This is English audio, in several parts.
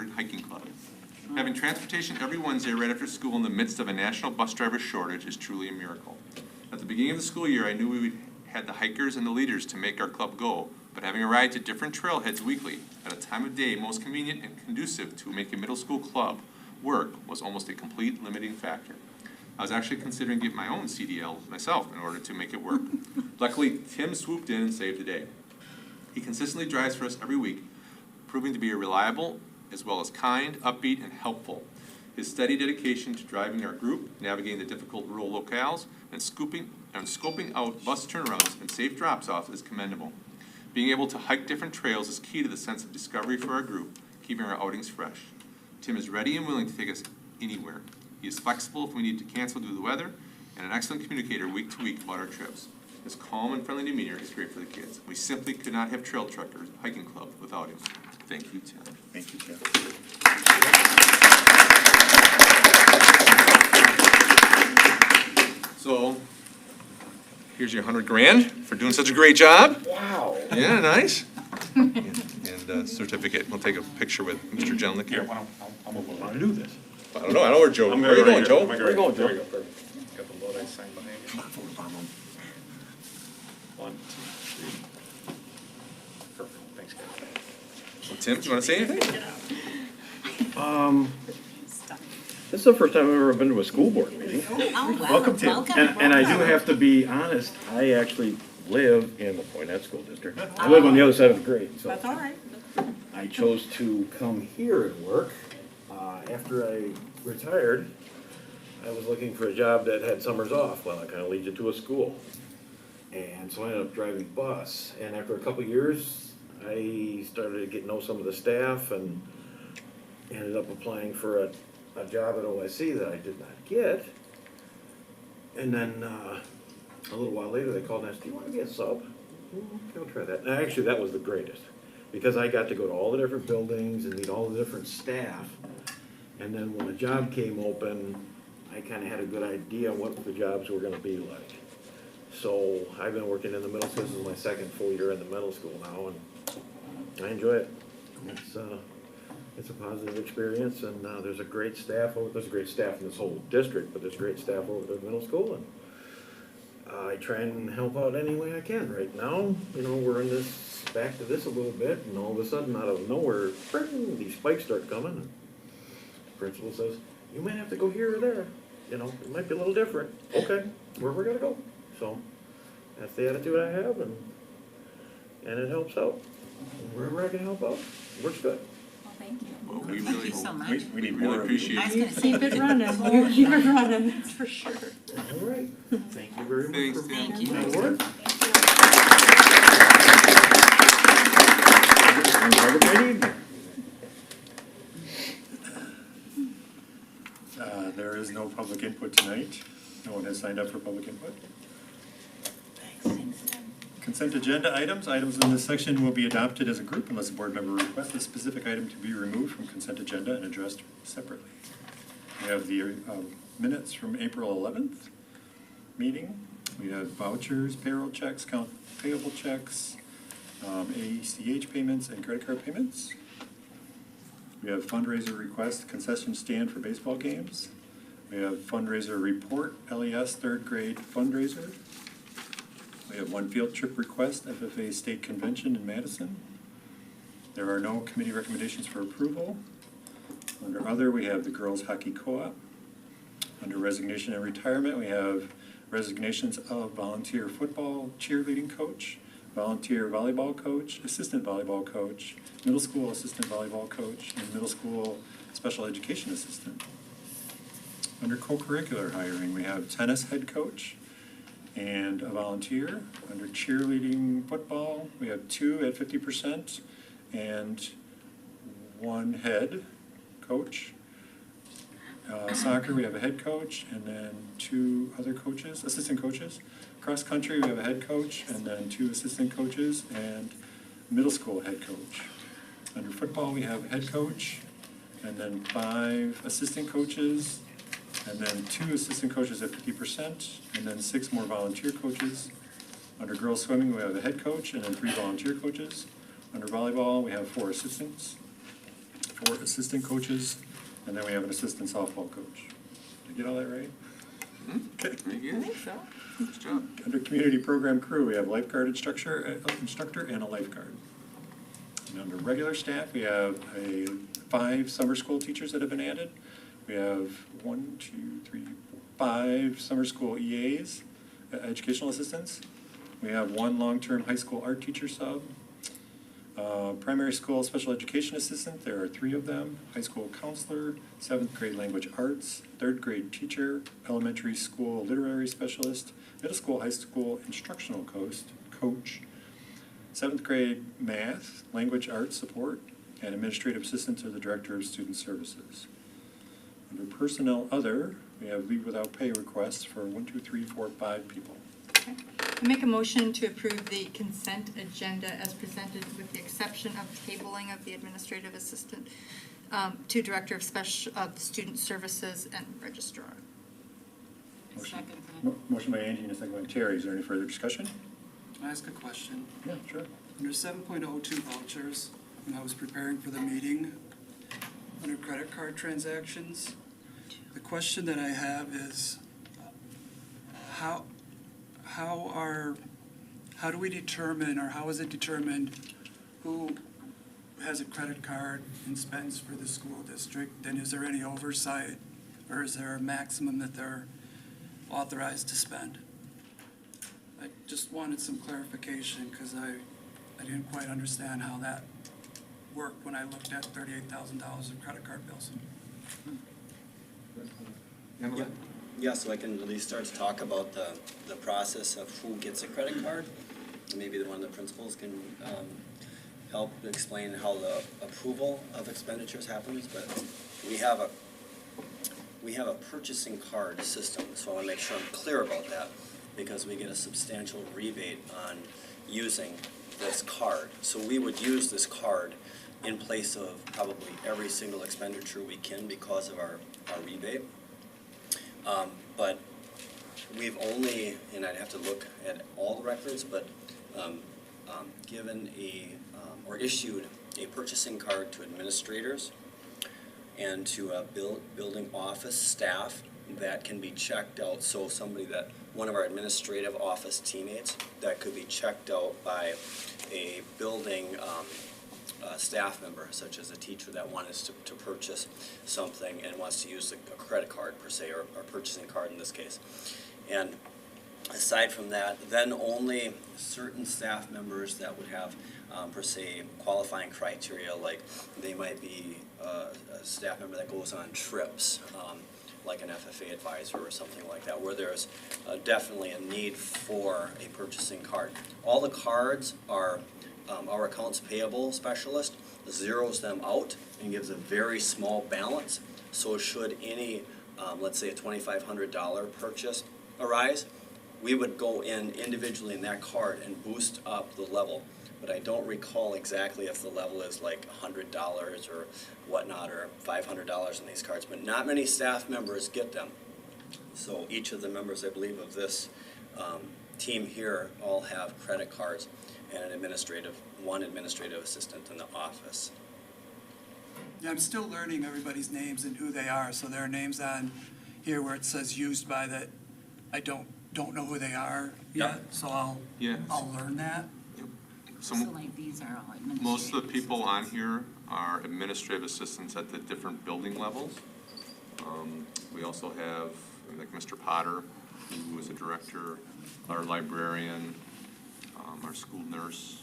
Hiking Club. Having transportation every Wednesday right after school in the midst of a national bus driver shortage is truly a miracle. At the beginning of the school year, I knew we had the hikers and the leaders to make our club go, but having a ride to different trailheads weekly at a time of day most convenient and conducive to make a middle school club work was almost a complete limiting factor. I was actually considering getting my own CDL myself in order to make it work. Luckily, Tim swooped in and saved the day. He consistently drives for us every week, proving to be a reliable as well as kind, upbeat, and helpful. His steady dedication to driving our group, navigating the difficult rural locales, and scoping out bus turnarounds and safe drops-offs is commendable. Being able to hike different trails is key to the sense of discovery for our group, keeping our outings fresh. Tim is ready and willing to take us anywhere. He is flexible if we need to cancel due to the weather, and an excellent communicator week to week about our trips. His calm and friendly demeanor is great for the kids. We simply could not have Trail Truckers Hiking Club without him. Thank you, Tim. Thank you, Tim. So, here's your $100,000 for doing such a great job. Wow. Yeah, nice. And certificate. We'll take a picture with Mr. Jelnick here. I'm gonna want to do this. I don't know. I know where Joe. Where are you going, Joe? Where are you going, Joe? There you go. Perfect. Got the load I signed behind you. 1, 2, 3. Perfect. Thanks, guys. Tim, do you want to say anything? This is the first time I've ever been to a school board meeting. Oh, wow. Welcome, Tim. And I do have to be honest, I actually live in the Poynette School District. I live on the other side of the grade, so That's all right. I chose to come here and work. After I retired, I was looking for a job that had summers off. Well, it kind of leads you to a school. And so I ended up driving bus. And after a couple of years, I started to get to know some of the staff and ended up applying for a job at OSC that I did not get. And then a little while later, they called and asked, do you want to be a sub? Okay, I'll try that. And actually, that was the greatest, because I got to go to all the different buildings and meet all the different staff. And then when the job came open, I kind of had a good idea what the jobs were going to be like. So I've been working in the middle school. This is my second full year in the middle school now, and I enjoy it. It's a positive experience, and there's a great staff. There's a great staff in this whole district, but there's great staff over at the middle school, and I try and help out any way I can. Right now, you know, we're in this, back to this a little bit, and all of a sudden, out of nowhere, these spikes start coming, and the principal says, you might have to go here or there. You know, it might be a little different. Okay, where we're gonna go. So that's the attitude I have, and it helps out. Wherever I can help out, works good. Well, thank you. Well, we Thank really, you so much. We need really more of you. appreciate I was it. gonna say, Keep it running, keep it running, that's for sure. All right, thank you very much. Thanks, for Tim. Thank you. my work. There is no public input tonight. No one has signed up for public input. Consent agenda items. Items in this section will be adopted as a group unless a board member requests a specific item to be removed from consent agenda and addressed separately. We have the minutes from April 11th meeting. We have vouchers, payroll checks, account payable checks, ACH payments, and credit card payments. We have fundraiser request, concession stand for baseball games. We have fundraiser report, LES third grade fundraiser. We have one field trip request, FFA State Convention in Madison. There are no committee recommendations for approval. Under other, we have the girls hockey co-op. Under resignation and retirement, we have resignations of volunteer football cheerleading coach, volunteer volleyball coach, assistant volleyball coach, middle school assistant volleyball coach, and middle school special education assistant. Under co-curricular hiring, we have tennis head coach and a volunteer. Under cheerleading football, we have 2 at 50% and 1 head coach. Soccer, we have a head coach and then 2 other coaches, assistant coaches. Cross country, we have a head coach and then 2 assistant coaches and middle school head coach. Under football, we have a head coach and then 5 assistant coaches and then 2 assistant coaches at 50% and then 6 more volunteer coaches. Under girls swimming, we have a head coach and then 3 volunteer coaches. Under volleyball, we have 4 assistants. 4 assistant coaches, and then we have an assistant softball coach. Did I get all that right? Okay. Very good. Good job. Under community program crew, we have lifeguard instructor and a lifeguard. And under regular staff, we have 5 summer school teachers that have been added. We have 5 summer school EAs, educational assistants. We have 1 long-term high school art teacher sub. Primary school special education assistant, there are 3 of them. High school counselor, 7th grade language arts, 3rd grade teacher, elementary school literary specialist, middle school, high school instructional coach, 7th grade math, language arts support, and administrative assistant to the director of student services. Under personnel other, we have leave without pay requests for 5 people. Okay. I make a motion to approve the consent agenda as presented with the exception of tabling of the administrative assistant to director of student services and registrar. Motion by Angie and a second by Terry. Is there any further discussion? Can I ask a question? Yeah, sure. Under 7.02 vouchers, when I was preparing for the meeting, under credit card transactions, the question that I have is, how do we determine, or how is it determined who has a credit card and spends for the school district? And is there any oversight, or is there a maximum that they're authorized to spend? I just wanted some clarification, because I didn't quite understand how that worked when I looked at $38,000 of credit card bills. Emily? Yeah, so I can at least start to talk about the process of who gets a credit card. Maybe one of the principals can help explain how the approval of expenditures happens, but we have a purchasing card system, so I want to make sure I'm clear about that, because we get a substantial rebate on using this card. So we would use this card in place of probably every single expenditure we can because of our rebate. But we've only, and I'd have to look at all the records, but given or issued a purchasing card to administrators and to building office staff that can be checked out. So one of our administrative office teammates that could be checked out by a building staff member, such as a teacher that wants to purchase something and wants to use a credit card per se, or a purchasing card in this case. And aside from that, then only certain staff members that would have per se qualifying criteria, like they might be a staff member that goes on trips, like an FFA advisor or something like that, where there's definitely a need for a purchasing card. All the cards are our accounts payable specialist zeroes them out and gives a very small balance. So should any, let's say a $2,500 purchase arise, we would go in individually in that card and boost up the level. But I don't recall exactly if the level is like $100 or whatnot, or $500 in these cards, but not many staff members get them. So each of the members, I believe, of this team here all have credit cards, and one administrative assistant in the office. Yeah, I'm still learning everybody's names and who they are, so there are names on here where it says used by that I don't know who they are yet, so I'll learn that. So like these are all administrative. most of the people on here are administrative assistants at the different building levels. We also have, like Mr. Potter, who is a director, our librarian, our school nurse,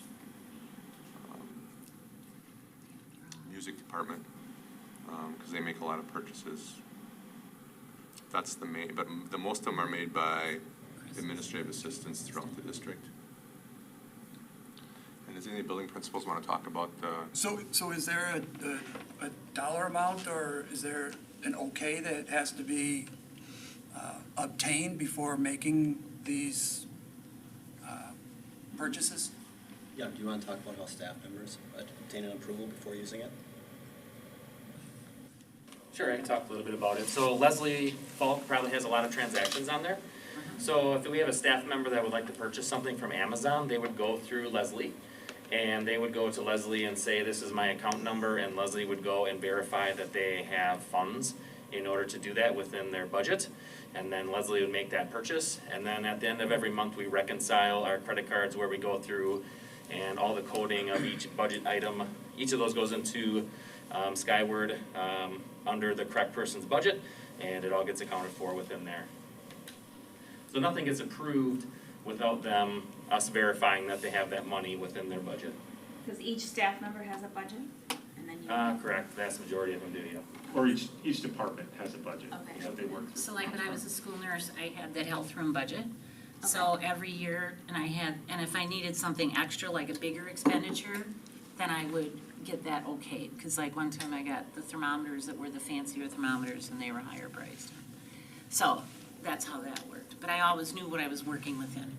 music department, because they make a lot of purchases. That's the main, but the most of them are made by administrative assistants throughout the district. And does any building principals want to talk about So is there a dollar amount, or is there an okay that has to be obtained before making these purchases? Yeah, do you want to talk about how staff members obtain an approval before using it? Sure, I can talk a little bit about it. So Leslie Falk probably has a lot of transactions on there. So if we have a staff member that would like to purchase something from Amazon, they would go through Leslie. and they would go to Leslie and say, this is my account number, and Leslie would go and verify that they have funds in order to do that within their budget. And then Leslie would make that purchase, and then at the end of every month, we reconcile our credit cards where we go through and all the coding of each budget item. Each of those goes into Skyward under the correct person's budget, and it all gets accounted for within there. So nothing gets approved without us verifying that they have that money within their budget. Because each staff member has a budget, and then you. Correct, vast majority of them do, yeah. Or each department has a budget Okay. that they work through. So like when I was a school nurse, I had that health room budget. So every year, and if I needed something extra, like a bigger expenditure, then I would get that okayed. Because like one time I got the thermometers that were the fancier thermometers and they were higher priced. So that's how that worked. But I always knew what I was working within.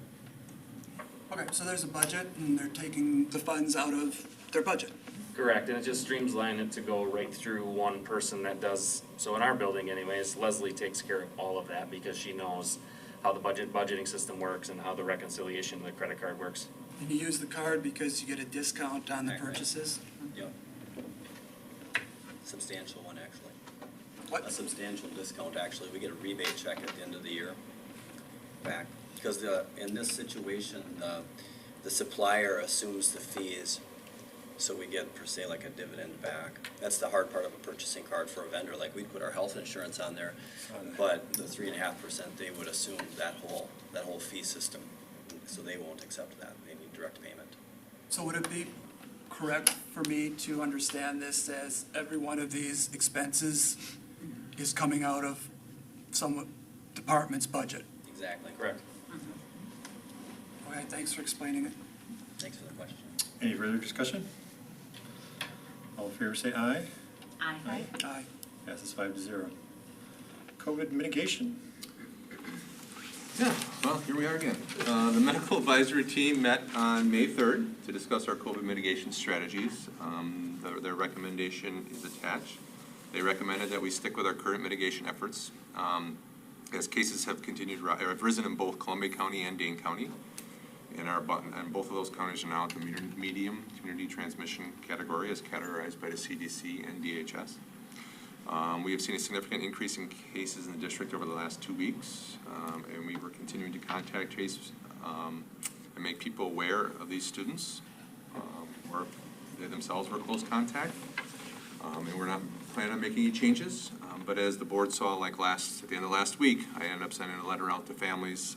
Okay, so there's a budget and they're taking the funds out of their budget. Correct, and it just streamlines it to go right through one person that does, so in our building anyways, Leslie takes care of all of that because she knows how the budgeting system works and how the reconciliation of the credit card works. And you use the card because you get a discount on the Right. purchases? Yep. Substantial one, actually. A What? substantial discount, actually. We get a rebate check at the end of the year back. Because in this situation, the supplier assumes the fees, so we get per se like a dividend back. That's the hard part of a purchasing card for a vendor. Like we'd put our health insurance on there, but the 3.5%, they would assume that whole fee system. So they won't accept that. They need direct payment. So would it be correct for me to understand this as every one of these expenses is coming out of some department's budget? Exactly. Correct. Okay, thanks for explaining it. Thanks for the question. Any further discussion? All in favor say aye. Aye. Aye. Passes 5-0. COVID mitigation. Yeah, well, here we are again. The medical advisory team met on May 3rd to discuss our COVID mitigation strategies. Their recommendation is attached. They recommended that we stick with our current mitigation efforts as cases have continued, have risen in both Columbia County and Dane County. And both of those counties are now in the medium community transmission category as categorized by the CDC and DHS. We have seen a significant increase in cases in the district over the last 2 weeks, and we were continuing to contact trace and make people aware of these students, or they themselves were close contact. And we're not planning on making any changes, but as the board saw like at the end of last week, I ended up sending a letter out to families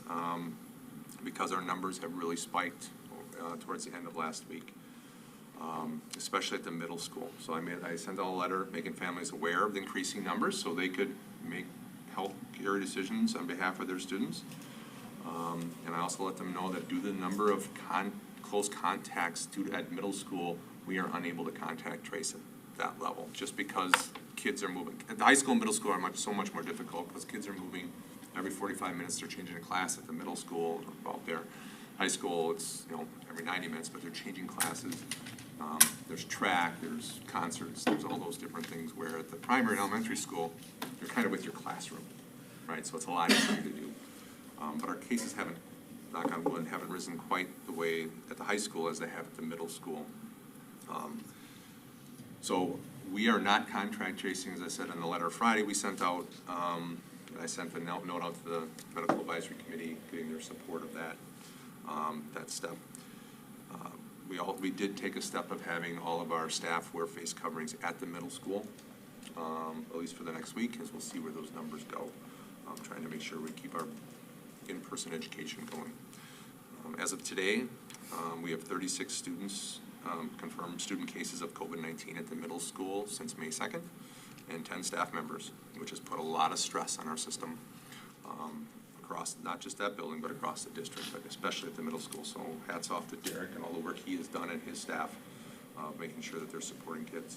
because our numbers have really spiked towards the end of last week. Especially at the middle school. So I sent out a letter making families aware of the increasing numbers so they could make health care decisions on behalf of their students. And I also let them know that due to the number of close contacts at middle school, we are unable to contact trace at that level, just because kids are moving. At the high school and middle school are so much more difficult because kids are moving every 45 minutes. They're changing a class at the middle school out there. High school, it's every 90 minutes, but they're changing classes. There's track, there's concerts, there's all those different things, where at the primary and elementary school, you're kind of with your classroom, right? So it's a lot easier to do. But our cases haven't, knock on wood, haven't risen quite the way at the high school as they have at the middle school. So we are not contract tracing, as I said in the letter Friday we sent out. I sent a note out to the medical advisory committee, getting their support of that step. We did take a step of having all of our staff wear face coverings at the middle school, at least for the next week, as we'll see where those numbers go. Trying to make sure we keep our in-person education going. As of today, we have 36 students, confirmed student cases of COVID-19 at the middle school since May 2nd, and 10 staff members, which has put a lot of stress on our system. Across not just that building, but across the district, but especially at the middle school. So hats off to Derek and all the work he has done and his staff, making sure that they're supporting kids.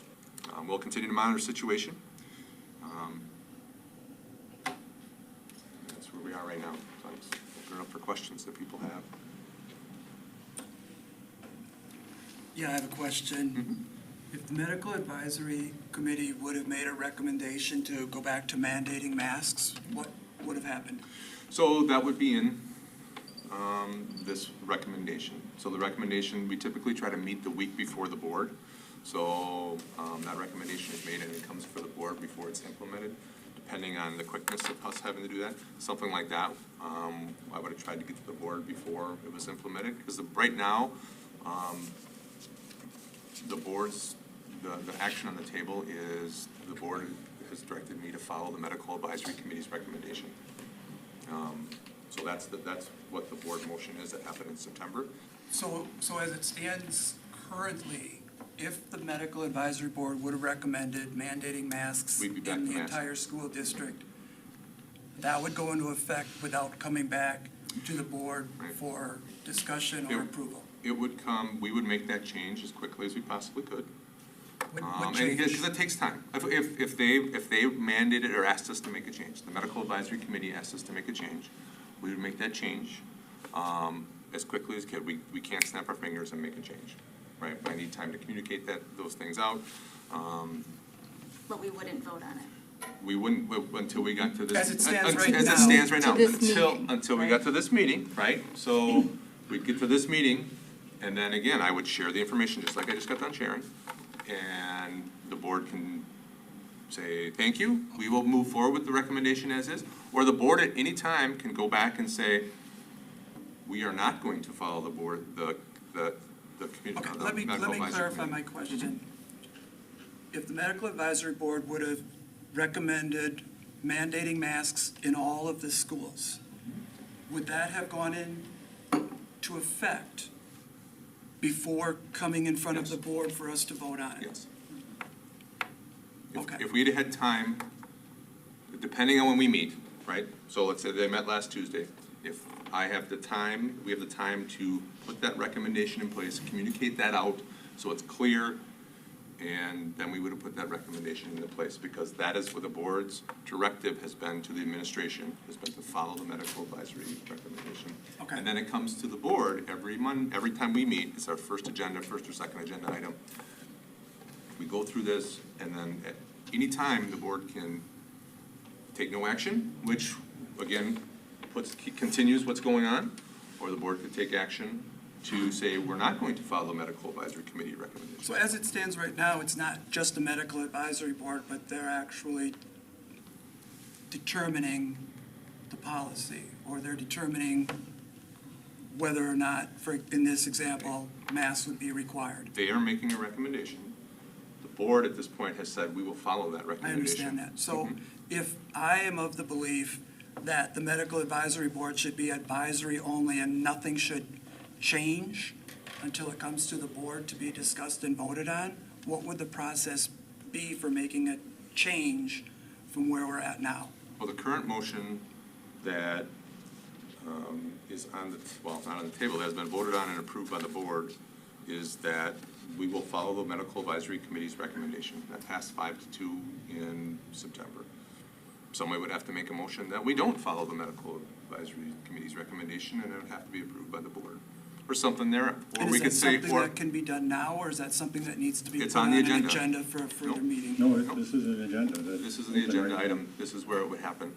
We'll continue to monitor the situation. That's where we are right now. So I'm just opening up for questions that people have. Yeah, I have a question. If the medical advisory committee would have made a recommendation to go back to mandating masks, what would have happened? So that would be in this recommendation. So the recommendation, we typically try to meet the week before the board. So that recommendation is made and it comes for the board before it's implemented, depending on the quickness of us having to do that. Something like that, I would have tried to get to the board before it was implemented, because right now, the board's, the action on the table is the board has directed me to follow the medical advisory committee's recommendation. So that's what the board motion is that happened in September. So as it stands currently, if the medical advisory board would have recommended mandating masks We'd be back in to the masks. entire school district, that would go into effect without coming back to the board Right. for discussion or It- approval? It would come, we would make that change as quickly as we possibly could. Would And change? because it takes time. If they mandated or asked us to make a change, the medical advisory committee asked us to make a change, we would make that change as quickly as could. We can't snap our fingers and make a change, right? I need time to communicate those things out. But we wouldn't vote on it. We wouldn't, until we got to this. As it stands right As now. it stands right To now, this meeting, until we right? got to this meeting, right? So we'd get to this meeting, and then again, I would share the information, just like I just got done sharing. And the board can say, thank you, we will move forward with the recommendation as is. Or the board at any time can go back and say, we are not going to follow the board, the community. Okay, let me clarify my question. If the medical advisory board would have recommended mandating masks in all of the schools, would that have gone into effect before coming in front of the Yes. board for us to vote on it? Yes. Okay. If we'd had time, depending on when we meet, right? So let's say they met last Tuesday. If I have the time, we have the time to put that recommendation in place, communicate that out so it's clear, and then we would have put that recommendation into place, because that is what the board's directive has been to the administration, has been to follow the medical advisory recommendation. Okay. And then it comes to the board every time we meet, it's our first or second agenda item. We go through this, and then at any time, the board can take no action, which, again, continues what's going on, or the board could take action to say, we're not going to follow the medical advisory committee recommendation. So as it stands right now, it's not just a medical advisory board, but they're actually determining the policy, or they're determining whether or not, in this example, masks would be required. They are making a recommendation. The board at this point has said, we will follow that I recommendation. understand that. So Mhm. if I am of the belief that the medical advisory board should be advisory only and nothing should change until it comes to the board to be discussed and voted on, what would the process be for making a change from where we're at now? Well, the current motion that is on the, well, not on the table, has been voted on and approved by the board, is that we will follow the medical advisory committee's recommendation. That passed 5-2 in September. Somebody would have to make a motion that we don't follow the medical advisory committee's recommendation, and it would have to be approved by the board, or something there. Or And we is could that say, something that can be done now, or is that something that needs to be It's put on on the an agenda. agenda for a further Nope. meeting? No, this is an agenda. this is the agenda item, this is where it would happen.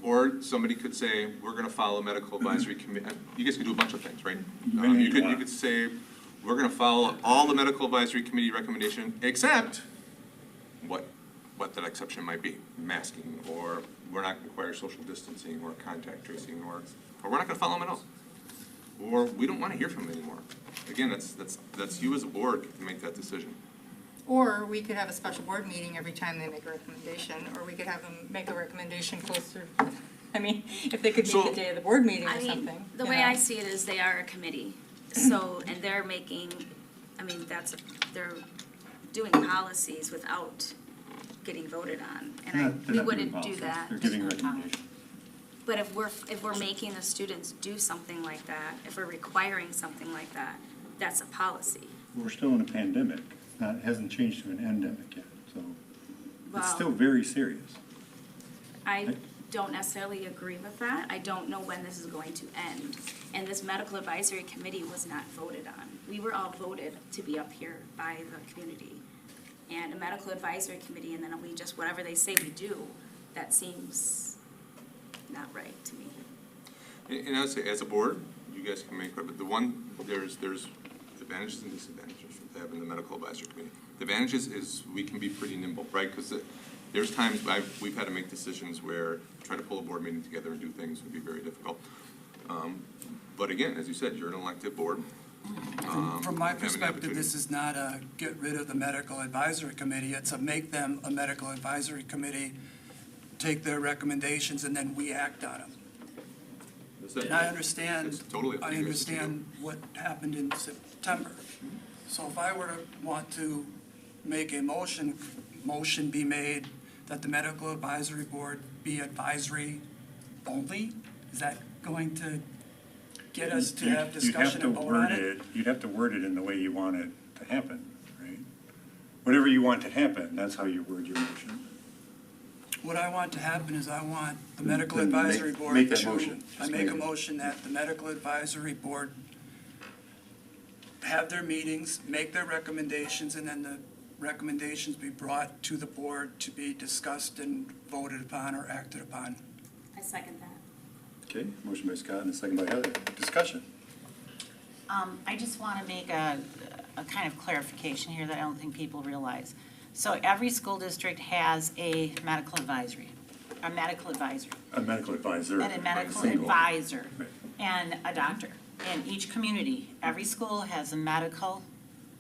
Or somebody could say, we're gonna follow medical advisory committee, you guys could do a bunch of things, right? You could say, we're gonna follow all the medical advisory committee recommendation, except what that exception might be, masking, or we're not gonna require social distancing, or contact tracing, or we're not gonna follow them at all. Or we don't wanna hear from them anymore. Again, that's you as a board to make that decision. Or we could have a special board meeting every time they make a recommendation, or we could have them make a recommendation closer, I mean, if they could meet So- the day of the board meeting I or mean, something. the you way know? I see it is they are a committee, so, and they're making, I mean, they're doing policies without getting voted on, and we wouldn't do that. They're giving recommendations. But if we're making the students do something like that, if we're requiring something like that, that's a policy. We're still in a pandemic. It hasn't changed to an endemic yet, so it's Well- still very serious. I don't necessarily agree with that. I don't know when this is going to end. And this medical advisory committee was not voted on. We were all voted to be up here by the community. And a medical advisory committee, and then we just, whatever they say we do, that seems not right to me. And I would say, as a board, you guys can make, but there's advantages and disadvantages with having the medical advisory committee. The advantages is we can be pretty nimble, right? Because there's times we've had to make decisions where try to pull a board meeting together and do things would be very difficult. But again, as you said, you're an elected board. From my have an perspective, opportunity. this is not a get rid of the medical advisory committee, it's a make them a medical advisory committee, take their recommendations, and then we act on them. And I understand, It's totally up to I you guys to do. understand what happened in September. So if I were to want to make a motion be made that the medical advisory board be advisory only, is that going to get us to have discussion and vote on it? You'd have to word it in the way you want it to happen, right? Whatever you want to happen, that's how you word your motion. What I want to happen is I want the medical Then make- advisory board make that to, motion. I Just make make a it. motion that the medical advisory board have their meetings, make their recommendations, and then the recommendations be brought to the board to be discussed and voted upon or acted upon. I second that. Okay, motion by Scott and a second by Heather. Discussion. I just want to make a kind of clarification here that I don't think people realize. So every school district has a medical advisory, A medical advisor. and a medical Single. advisor, Right. and a doctor. In each community, every school has a medical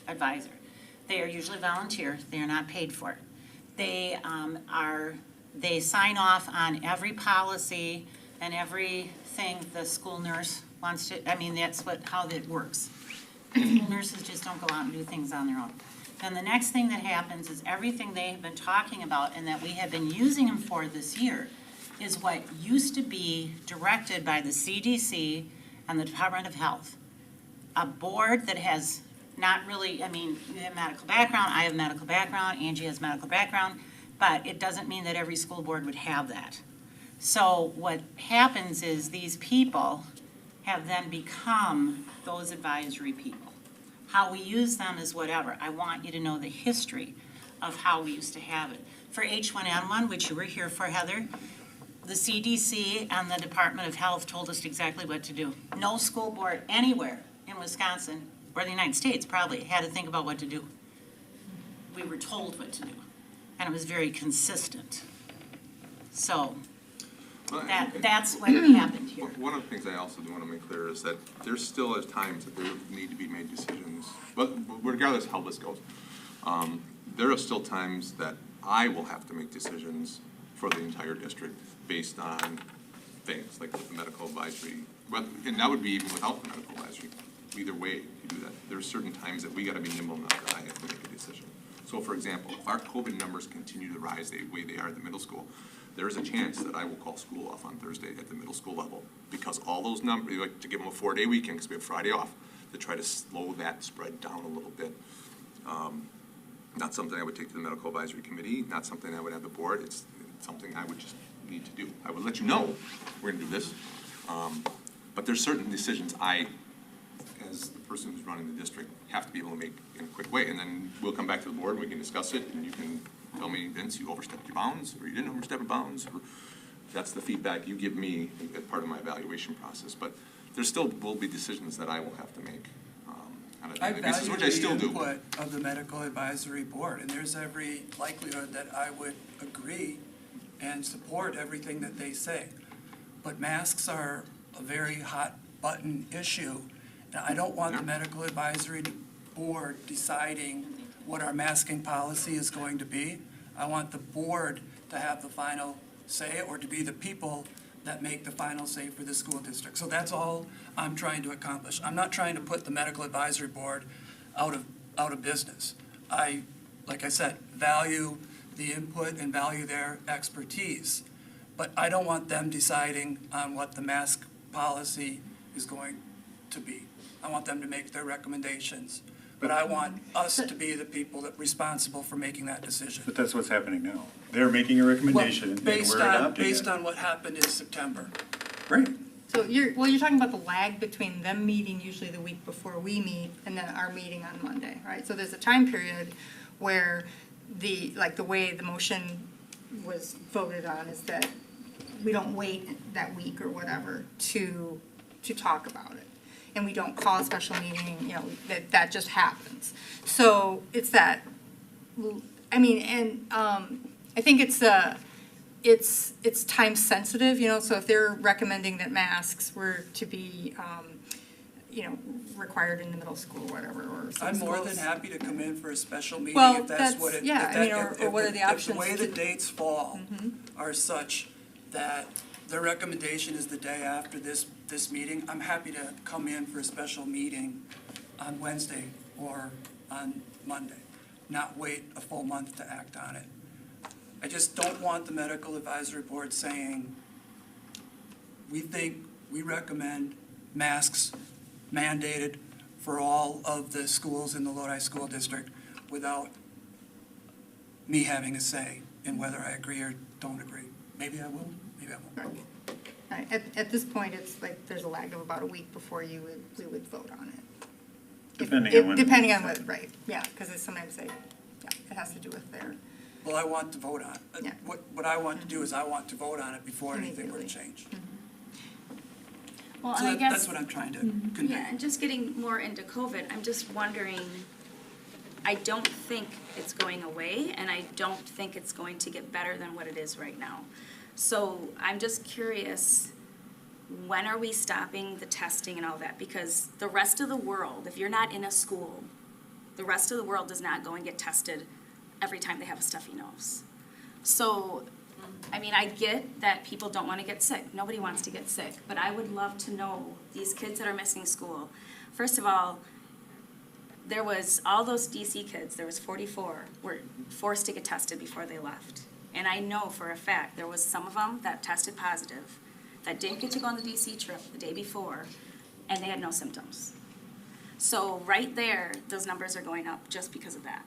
advisor. They are usually volunteer, they are not paid for. They they sign off on every policy and everything the school nurse wants to, I mean, that's how it works. School nurses just don't go out and do things on their own. Then the next thing that happens is everything they have been talking about and that we have been using them for this year is what used to be directed by the CDC and the Department of Health. A board that has not really, I mean, you have medical background, I have medical background, Angie has medical background, but it doesn't mean that every school board would have that. So what happens is these people have then become those advisory people. How we use them is whatever. I want you to know the history of how we used to have it. For H1N1, which you were here for, Heather, the CDC and the Department of Health told us exactly what to do. No school board anywhere in Wisconsin, or the United States probably, had to think about what to do. We were told what to do, and it was very consistent. So Well, that's what happened here. One of the things I also do want to make clear is that there's still at times that there need to be made decisions, but regardless of how this goes, there are still times that I will have to make decisions for the entire district based on things like the medical advisory, and that would be even without the medical advisory. Either way, you do that. There's certain times that we got to be nimble enough that I have to make a decision. So for example, if our COVID numbers continue to rise the way they are at the middle school, there is a chance that I will call school off on Thursday at the middle school level, because all those numbers, like to give them a 4-day weekend, because we have Friday off, to try to slow that spread down a little bit. Not something I would take to the medical advisory committee, not something I would have the board, it's something I would just need to do. I would let you know, we're gonna do this. But there's certain decisions I, as the person who's running the district, have to be able to make in a quick way, and then we'll come back to the board, and we can discuss it, and you can tell me, Vince, you overstepped your bounds, or you didn't overstep your bounds, or that's the feedback you give me as part of my evaluation process. But there still will be decisions that I will have to make on a I daily basis, value which I still the do. input of the medical advisory board, and there's every likelihood that I would agree and support everything that they say. But masks are a very hot button issue. And I don't want the Yeah. medical advisory board deciding what our masking policy is going to be. I want the board to have the final say, or to be the people that make the final say for the school district. So that's all I'm trying to accomplish. I'm not trying to put the medical advisory board out of business. I, like I said, value the input and value their expertise. But I don't want them deciding on what the mask policy is going to be. I want them to make their recommendations. But I want us to be the people that responsible for making that decision. But that's what's happening now. They're making a recommendation and we're adopting it. Based on what happened in September. Right. So you're talking about the lag between them meeting usually the week before we meet and then our meeting on Monday, right? So there's a time period where the way the motion was voted on is that we don't wait that week or whatever to talk about it. And we don't call a special meeting, you know, that just happens. So it's that, I mean, and I think it's time sensitive, you know, so if they're recommending that masks were to be, you know, required in the middle school, whatever, or some I'm more than schools. happy to come in for a special meeting Well, if that's what that's- it, yeah, if I mean, that, or what are the if options the way the to- dates fall are such that the recommendation is the day after this meeting, I'm happy to come in for a special meeting on Wednesday or on Monday, not wait a full month to act on it. I just don't want the medical advisory board saying, we recommend masks mandated for all of the schools in the Lodi School District without me having a say in whether I agree or don't agree. Maybe I will, maybe I won't. Right. At this point, it's like, there's a lag of about a week before we would vote on it. Depending on when. Depending on what, right, yeah, because sometimes it has to do with their, Well, I want to vote on it. Yeah. What I want to do is I want to vote on it before anything were to Immediately. change. Well, So and I that- guess. that's what I'm trying to convey. Yeah, and just getting more into COVID, I'm just wondering, I don't think it's going away, and I don't think it's going to get better than what it is right now. So I'm just curious, when are we stopping the testing and all that? Because the rest of the world, if you're not in a school, the rest of the world does not go and get tested every time they have a stuffy nose. So, I mean, I get that people don't want to get sick. Nobody wants to get sick. But I would love to know, these kids that are missing school, first of all, there was all those DC kids, there was 44, were forced to get tested before they left. And I know for a fact, there was some of them that tested positive, that didn't get to go on the DC trip the day before, and they had no symptoms. So right there, those numbers are going up just because of that.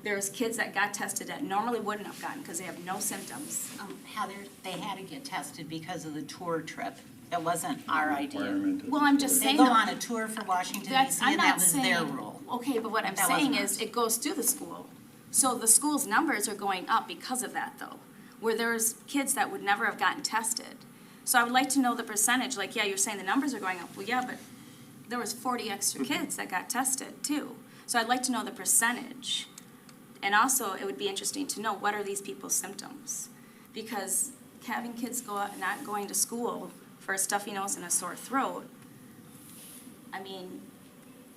There's kids that got tested that normally wouldn't have gotten because they have no symptoms. Heather, they had to get tested because of the tour trip. That wasn't our idea. Requirement of Well, I'm just They saying. go though, on a tour for Washington That's, DC I'm and that not was saying. their rule. Okay, but what I'm That saying wasn't is, ours. it goes through the school. So the school's numbers are going up because of that, though, where there's kids that would never have gotten tested. So I would like to know the percentage, like, yeah, you're saying the numbers are going up, well, yeah, but there was 40 extra kids that got tested, too. So I'd like to know the percentage. And also, it would be interesting to know, what are these people's symptoms? Because having kids go out, not going to school for a stuffy nose and a sore throat, I mean,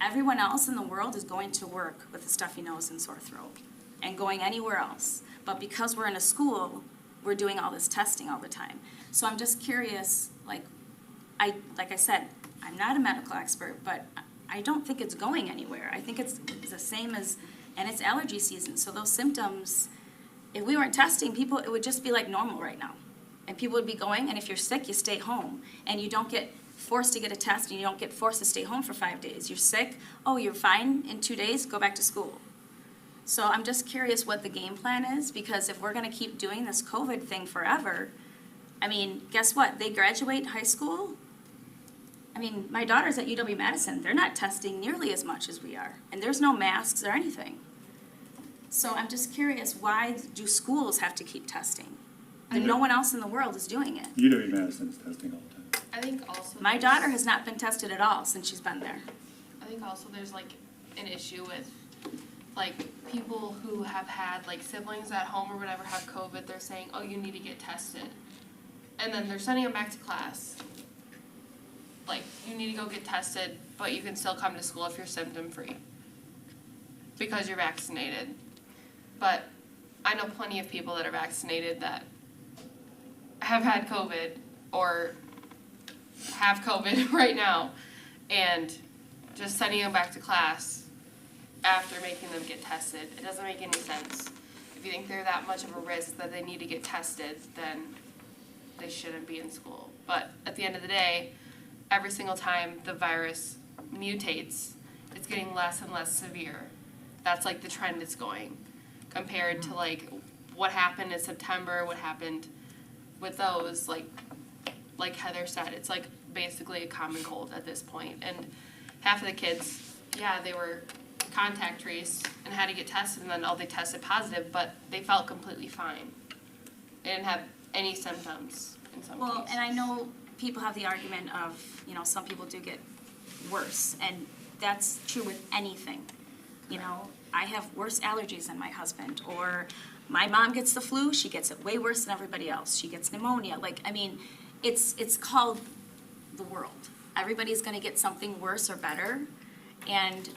everyone else in the world is going to work with a stuffy nose and sore throat and going anywhere else. But because we're in a school, we're doing all this testing all the time. So I'm just curious, like I said, I'm not a medical expert, but I don't think it's going anywhere. I think it's the same as, and it's allergy season, so those symptoms, if we weren't testing people, it would just be like normal right now. And people would be going, and if you're sick, you stay home. And you don't get forced to get a test, and you don't get forced to stay home for 5 days. You're sick, oh, you're fine in 2 days, go back to school. So I'm just curious what the game plan is, because if we're gonna keep doing this COVID thing forever, I mean, guess what? They graduate high school. I mean, my daughter's at UW-Madison. They're not testing nearly as much as we are. And there's no masks or anything. So I'm just curious, why do schools have to keep testing? And no one else in the world is doing it. UW-Madison is testing all the time. I think also. My there's- daughter has not been tested at all since she's been there. I think also there's like an issue with like people who have had like siblings at home or whatever have COVID, they're saying, oh, you need to get tested. And then they're sending them back to class. Like, you need to go get tested, but you can still come to school if you're symptom free. Because you're vaccinated. But I know plenty of people that are vaccinated that have had COVID or have COVID right now, and just sending them back to class after making them get tested, it doesn't make any sense. If you think they're that much of a risk that they need to get tested, then they shouldn't be in school. But at the end of the day, every single time the virus mutates, it's getting less and less severe. That's like the trend it's going, compared to like what happened in September, what happened with those, like Heather said, it's like basically a common cold at this point. And half of the kids, yeah, they were contact traced and had to get tested, and then they tested positive, but they felt completely fine. They didn't have any symptoms. in some Well, cases. and I know people have the argument of, you know, some people do get worse, and that's true with anything. You know, I have worse allergies than my husband, or my mom gets the flu, she gets it way worse than everybody else. She gets pneumonia, like, I mean, it's called the world. Everybody's gonna get something worse or better. And,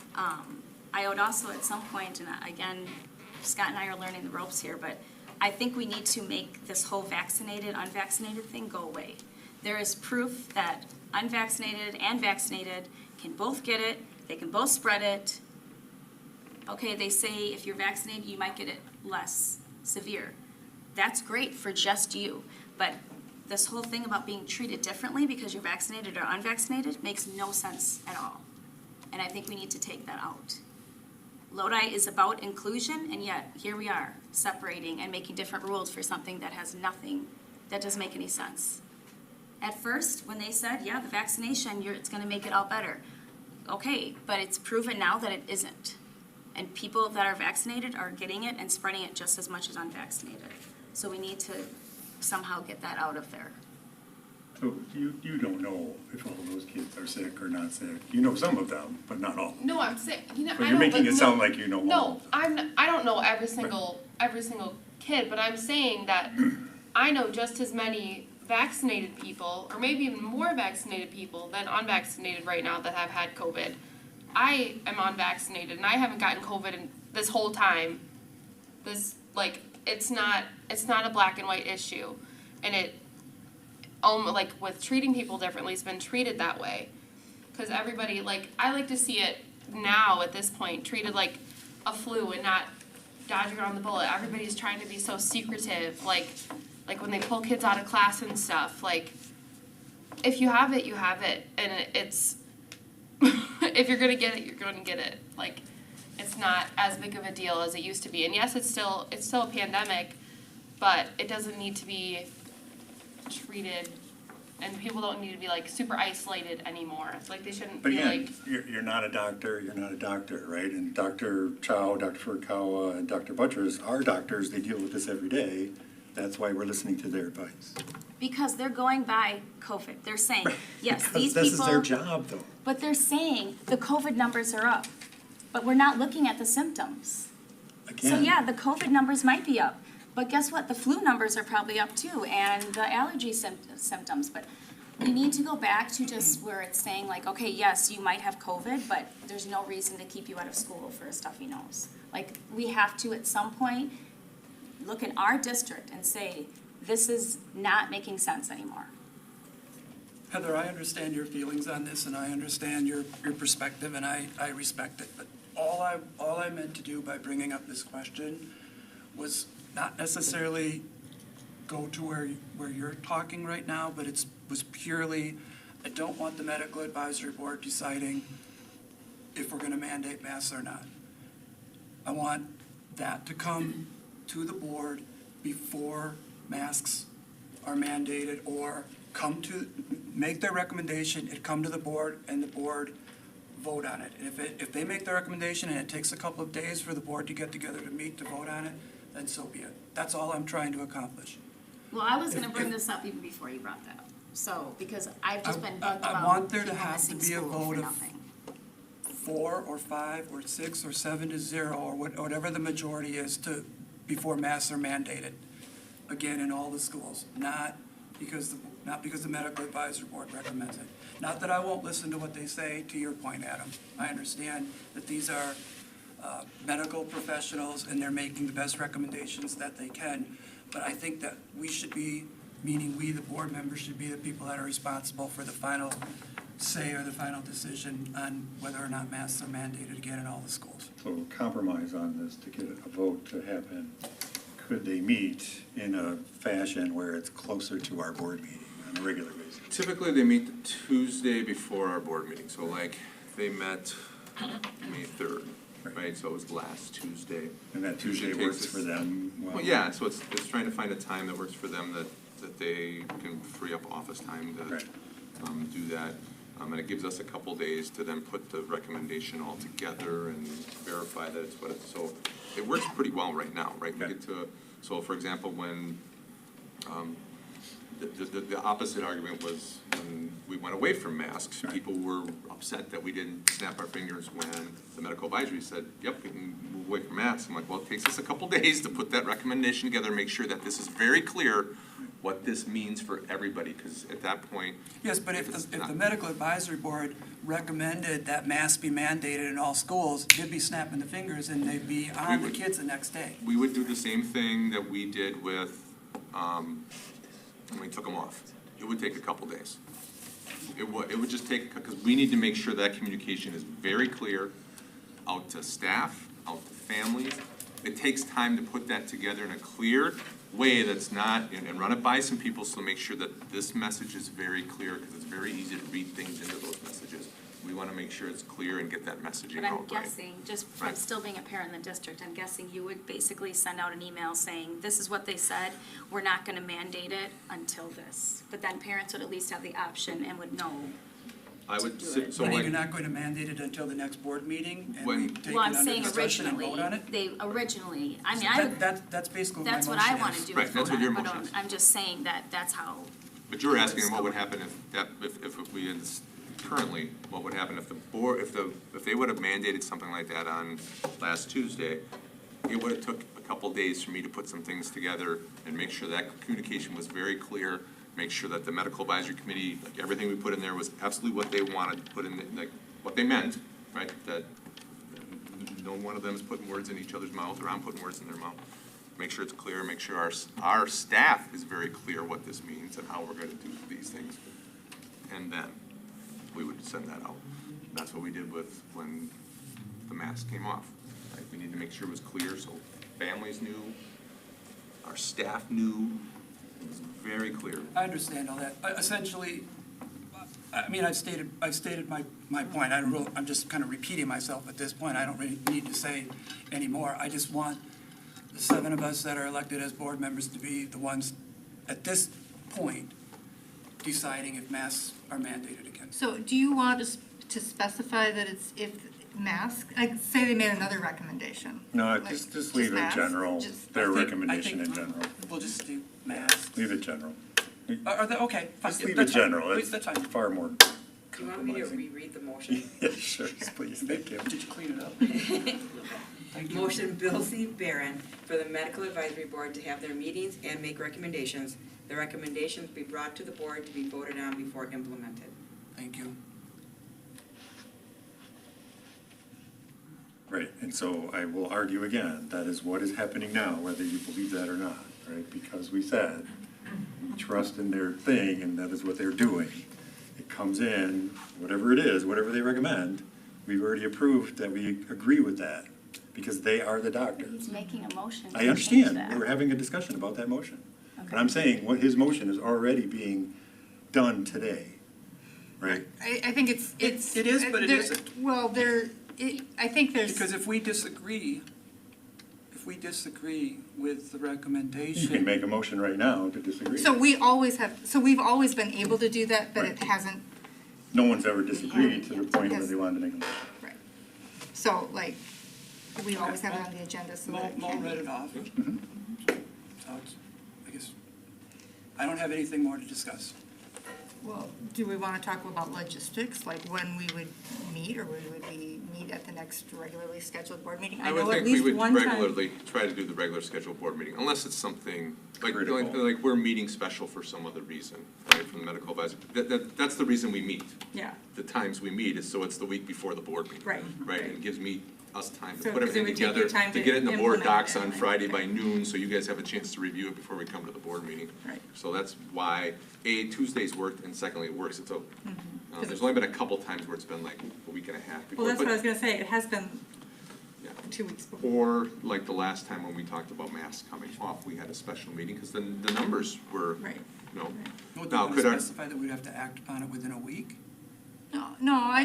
I would also at some point, and again, Scott and I are learning the ropes here, but I think we need to make this whole vaccinated, unvaccinated thing go away. There is proof that unvaccinated and vaccinated can both get it, they can both spread it. Okay, they say if you're vaccinated, you might get it less severe. That's great for just you, but this whole thing about being treated differently because you're vaccinated or unvaccinated makes no sense at all. And I think we need to take that out. Lodi is about inclusion, and yet here we are, separating and making different rules for something that has nothing, that doesn't make any sense. At first, when they said, yeah, the vaccination, it's gonna make it all better. Okay, but it's proven now that it isn't. And people that are vaccinated are getting it and spreading it just as much as unvaccinated. So we need to somehow get that out of there. So you don't know if all of those kids are sick or not sick. You know some of them, but not all. No, I'm saying, you know, But I you're don't, making but it sound like you know all No, of them. I don't know every single kid, but I'm saying that I know just as many vaccinated people, or maybe even more vaccinated people than unvaccinated right now that have had COVID. I am unvaccinated and I haven't gotten COVID in this whole time. This, like, it's not a black and white issue, and like with treating people differently, it's been treated that way. Because everybody, like, I like to see it now at this point, treated like a flu and not dodging around the bullet. Everybody's trying to be so secretive, like when they pull kids out of class and stuff, like, if you have it, you have it. And it's, if you're gonna get it, you're gonna get it. Like, it's not as big of a deal as it used to be. And yes, it's still a pandemic, but it doesn't need to be treated, and people don't need to be like super isolated anymore. It's like they shouldn't But be again, like, you're not a doctor, right? And Dr. Chow, Dr. Furukawa, and Dr. Butchers are doctors, they deal with this every day. That's why we're listening to their advice. Because they're going by COVID. They're saying, yes, Because these this people. is their job, though. But they're saying the COVID numbers are up, but we're not looking at the symptoms. So Again, yeah, the COVID numbers might be up, but guess what? The flu numbers are probably up too, and the allergy symptoms. But we need to go back to just where it's saying like, okay, yes, you might have COVID, but there's no reason to keep you out of school for a stuffy nose. Like, we have to at some point look in our district and say, this is not making sense anymore. Heather, I understand your feelings on this, and I understand your perspective, and I respect it. But all I meant to do by bringing up this question was not necessarily go to where you're talking right now, but was purely, I don't want the medical advisory board deciding if we're gonna mandate masks or not. I want that to come to the board before masks are mandated, or make their recommendation, it come to the board, and the board vote on it. If they make their recommendation and it takes a couple of days for the board to get together to meet to vote on it, then so be it. That's all I'm trying to accomplish. Well, I was gonna bring this up even before you brought that up. So, because I've just been bugged I about want there to people have to missing be a school vote for of nothing. 4 or 5 or 6 or 7-0, or whatever the majority is before masks are mandated. Again, in all the schools, not because the medical advisory board recommends it. Not that I won't listen to what they say, to your point, Adam. I understand that these are medical professionals and they're making the best recommendations that they can. But I think that we should be, meaning we, the board members, should be the people that are responsible for the final say or the final decision on whether or not masks are mandated again in all the schools. so compromise on this to get a vote to happen. Could they meet in a fashion where it's closer to our board meeting on a regular basis? Typically, they meet the Tuesday before our board meeting, so like, they met May 3rd, right? So it was last Tuesday. And that Tuesday Usually works takes for us- them? Well, yeah, so it's trying to find a time that works for them, that they can free up office time to Right. do that. And it gives us a couple days to then put the recommendation all together and verify that it's what it's, so it works pretty well right now, right? We Okay. get to, so for example, when the opposite argument was when we went away from masks, people were upset that we didn't snap our fingers when the medical advisory said, yep, we can move away from masks. I'm like, well, it takes us a couple days to put that recommendation together, make sure that this is very clear what this means for everybody, because at that point. Yes, but if it's the not- medical advisory board recommended that masks be mandated in all schools, they'd be snapping the fingers and they'd be on the would- kids the next day. We would do the same thing that we did with, when we took them off. It would take a couple days. It would just take, because we need to make sure that communication is very clear out to staff, out to families. It takes time to put that together in a clear way that's not, and run it by some people so make sure that this message is very clear, because it's very easy to read things into those messages. We want to make sure it's clear and get that messaging But out I'm right. guessing, just from Right. still being a parent in the district, I'm guessing you would basically send out an email saying, this is what they said, we're not gonna mandate it until this. But then parents would at least have the option and would know. I would, do sit- it. so But like, you're not going to mandate it until the next board meeting and When- we take it Well, I'm under saying discussion and originally, vote on it? they originally, I mean, I would, That's basically what my that's motion what is. I wanna do, Right, is that's vote what your on it, but motion is. I'm just saying that that's how, but you were asking It's what would still- happen if we had currently, what would happen if the board, if they would have mandated something like that on last Tuesday, it would have took a couple days for me to put some things together and make sure that communication was very clear, make sure that the medical advisory committee, like everything we put in there was absolutely what they wanted to put in, like, what they meant, right? That no one of them is putting words in each other's mouth, or I'm putting words in their mouth. Make sure it's clear, make sure our staff is very clear what this means and how we're gonna do these things. And then we would send that out. That's what we did with when the mask came off. Right? We need to make sure it was clear so families knew, our staff knew, it was very clear. I understand all that. Essentially, I mean, I've stated my point. I'm just kind of repeating myself at this point. I don't really need to say anymore. I just want the 7 of us that are elected as board members to be the ones, at this point, deciding if masks are mandated again. So do you want us to specify that it's if mask, like, say they made another recommendation? No, Like, just leave it masks? general, Just- their I think- recommendation in general. We'll just do masks. Leave it general. Are they, okay, fine. Just leave it That's fine. general, Wait, it's that's fine. far more Do you want me to compromising. reread the motion? Yeah, sure, please, thank you. Did you clean it up? Thank you. Motion, Bill C. Barron, for the Medical Advisory Board to have their meetings and make recommendations. The recommendations be brought to the board to be voted on before implemented. Thank you. Right, and so I will argue again, that is what is happening now, whether you believe that or not, right? Because we said, we trust in their thing, and that is what they're doing. It comes in, whatever it is, whatever they recommend, we've already approved that we agree with that, because they are the doctors. he's making a motion to I change understand, that. we're having a discussion about that motion. Okay. And I'm saying, what his motion is already being done today, right? I think it's. It is, but it there- isn't. Well, I think there's. Because if we disagree with the recommendation. You can make a motion right now to disagree. So we've always been able to do that, but it Right. hasn't, No one's ever disagreed to the point where Because- they wanted to make a motion. right. So like, we always have it on the agenda so that it Mo can read be. it off. Mhm. So it's, I guess, I don't have anything more to discuss. Well, do we want to talk about logistics, like when we would meet, or would we meet at the next regularly scheduled board meeting? I know would at think we least would one time- regularly try to do the regular scheduled board meeting, unless it's something, like Critical. we're meeting special for some other reason, right, from the medical advisor. That's the reason we meet. Yeah. The times we meet is so it's the week before the board meeting. Right. Right, and it gives us time to So- put because it everything would take you together, time to to get it in the board implement docs it on and then- Friday by noon, so you guys have a chance to review it before we come to the board meeting. Right. So that's why, Tuesdays worked, and secondly, it works, Mm-hmm. there's only been a couple times where it's been like a week and a half before. Well, that's but- what I was gonna say, it has been yeah. 2 weeks before. Or like the last time when we talked about masks coming off, we had a special meeting, because then the numbers were, Right. you know. Well, do you Now, want could to our, specify that we'd have to act upon it within a week? No, I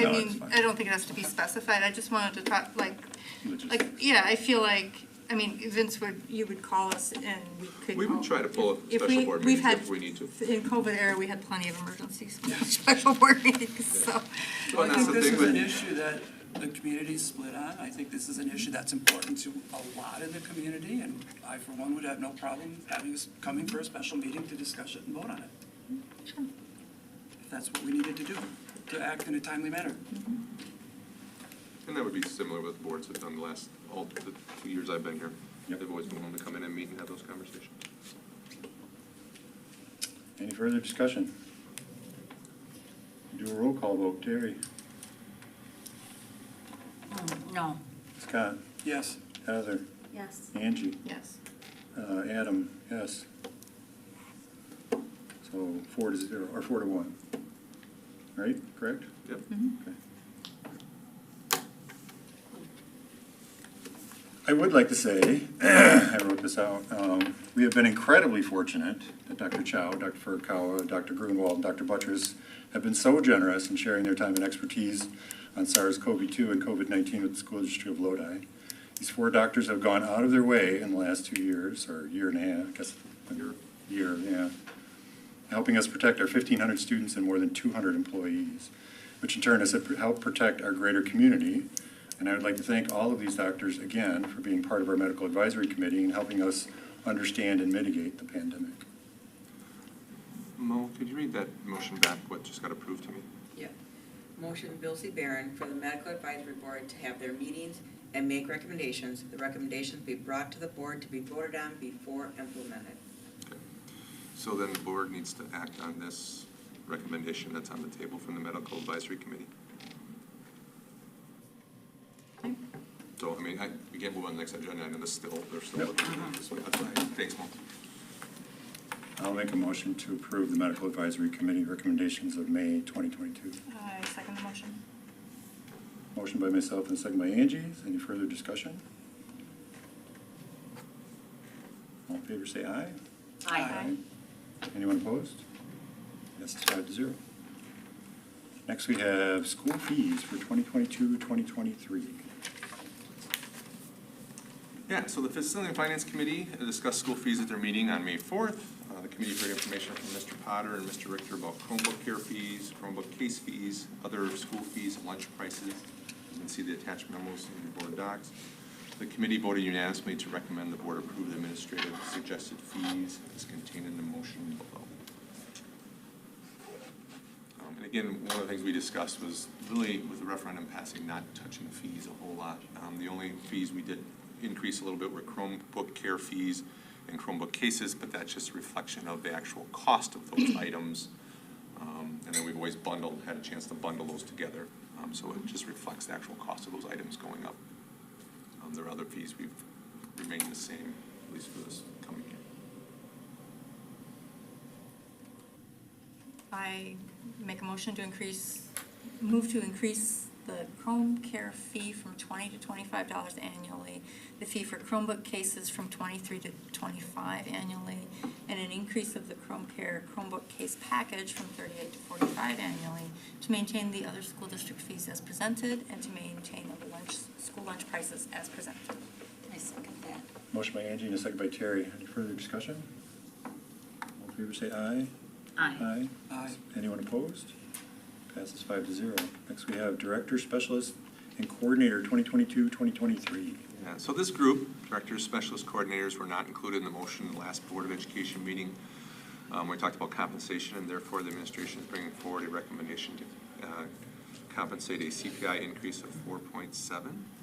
No, it's mean, fine. I don't think it has to be specified, I just wanted to talk, like, Logistics. yeah, I feel like, I mean, Vince you would call us and we could. we would call- try to pull a if special we- board we've meeting had- if we need to. In COVID era, we had plenty of emergencies, special board meetings, so. Well, I that's think the this thing is with- an issue that the community's split on. I think this is an issue that's important to a lot in the community, and I, for one, would have no problem having us coming for a special meeting to discuss it and vote on it. If that's what we needed to do, to act in a timely manner. And that would be similar with boards have done all the 2 years I've been here. They've always been willing to come in and meet and have those conversations. Any further discussion? Do a roll call vote. Terry? No. Scott? Yes. Heather? Yes. Angie? Yes. Adam? Yes. So 4-0, or 4-1. Right? Correct? Yep. Okay. I would like to say, I wrote this out, we have been incredibly fortunate that Dr. Chow, Dr. Furukawa, Dr. Grunwald, and Dr. Buttress have been so generous in sharing their time and expertise on SARS-CoV-2 and COVID-19 with the School District of Lodi. These 4 doctors have gone out of their way in the last 2 years, or year and a half, I guess, yeah, helping us protect our 1,500 students and more than 200 employees, which in turn has helped protect our greater community. And I would like to thank all of these doctors again for being part of our medical advisory committee and helping us understand and mitigate the pandemic. Mo, could you read that motion back, what just got approved to me? Yeah. Motion Bill C. Barron for the Medical Advisory Board to have their meetings and make recommendations. The recommendations be brought to the board to be voted on before implemented. Okay. So then the board needs to act on this recommendation that's on the table from the medical advisory committee. So, I mean, we can't move on the next agenda, I know they're still looking at this way, that's fine. Thanks, Mo. I'll make a motion to approve the medical advisory committee recommendations of May 2022. I second the motion. Motion by myself and second by Angie. Any further discussion? All in favor say aye. Aye. Anyone opposed? Yes, it's 5-0. Next we have school fees for 2022-2023. Yeah, so the Facility and Finance Committee discussed school fees at their meeting on May 4th. The committee heard information from Mr. Potter and Mr. Richter about Chromebook care fees, Chromebook case fees, other school fees, lunch prices. You can see the attached memos in the board docs. The committee voted unanimously to recommend the board approve the administrative suggested fees as contained in the motion below. And again, one of the things we discussed was really with the referendum passing, not touching fees a whole lot. The only fees we did increase a little bit were Chromebook care fees and Chromebook cases, but that's just a reflection of the actual cost of those items. And then we've always had a chance to bundle those together. So it just reflects the actual cost of those items going up. There are other fees we've remained the same, at least for this coming year. I make a motion to move to increase the Chrome Care fee from $20 to $25 annually, the fee for Chromebook cases from $23 to $25 annually, and an increase of the Chrome Care Chromebook case package from $38 to $45 annually, to maintain the other school district fees as presented, and to maintain the school lunch prices as presented. I second that. Motion by Angie and a second by Terry. Any further discussion? All in favor say aye. Aye. Aye. Anyone opposed? Passes 5-0. Next we have Director, Specialist, and Coordinator 2022-2023. Yeah, so this group, directors, specialist coordinators, were not included in the motion in the last Board of Education meeting. We talked about compensation, and therefore the administration is bringing forward a recommendation to compensate a CPI increase of 4.7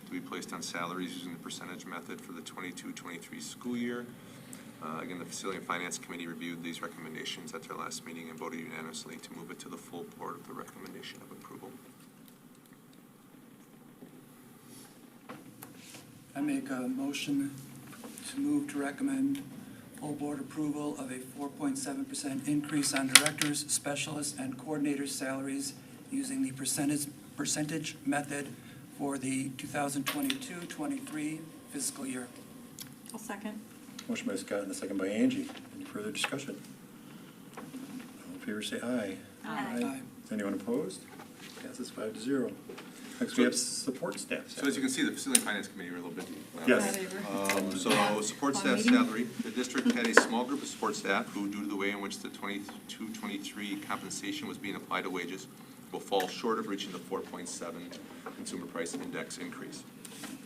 to be placed on salaries using the percentage method for the 22-23 school year. Again, the Facility and Finance Committee reviewed these recommendations at their last meeting and voted unanimously to move it to the full board with the recommendation of approval. I make a motion to move to recommend full board approval of a 4.7% increase on directors, specialists, and coordinators' salaries using the percentage method for the 2022-23 fiscal year. I'll second. Motion by Scott and a second by Angie. Any further discussion? All in favor say aye. Aye. Is anyone opposed? Passes 5-0. Next we have support staff. So as you can see, the Facility and Finance Committee were a little bit. Yes. So support staff salary, the district had a small group of support staff who, due to the way in which the 22-23 compensation was being applied to wages, will fall short of reaching the 4.7 consumer price index increase.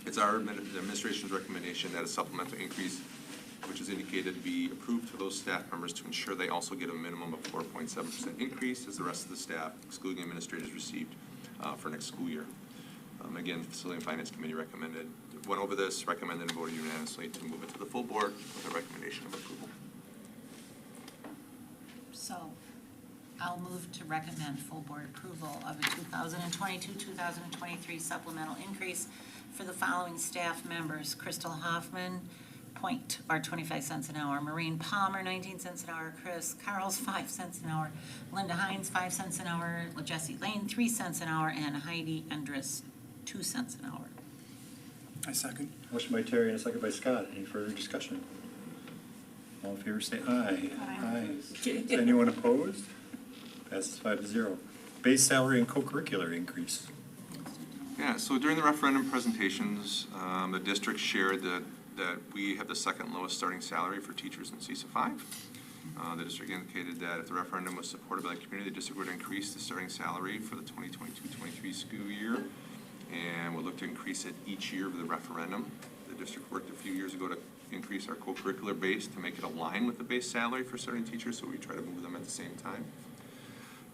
It's our the administration's recommendation that a supplemental increase, which is indicated, be approved for those staff members to ensure they also get a minimum of 4.7% increase as the rest of the staff, excluding administrators, received for next school year. Again, the Facility and Finance Committee went over this, recommended and voted unanimously to move it to the full board with a recommendation of approval. So I'll move to recommend full board approval of a 2022-2023 supplemental increase for the following staff members: Crystal Hoffman, Point, or 25 cents an hour; Maureen Palmer, 19 cents an hour; Chris Carls, 5 cents an hour; Linda Hines, 5 cents an hour; Jessie Lane, 3 cents an hour; and Heidi Endres, 2 cents an hour. I second. Motion by Terry and a second by Scott. Any further discussion? All in favor say aye. Aye. Is anyone opposed? Passes 5-0. Base salary and co-curricular increase. Yeah, so during the referendum presentations, the district shared that we have the second lowest starting salary for teachers in CESA 5. The district indicated that if the referendum was supported by the community, the district would increase the starting salary for the 2022-23 school year and would look to increase it each year of the referendum. The district worked a few years ago to increase our co-curricular base to make it align with the base salary for starting teachers, so we try to move them at the same time.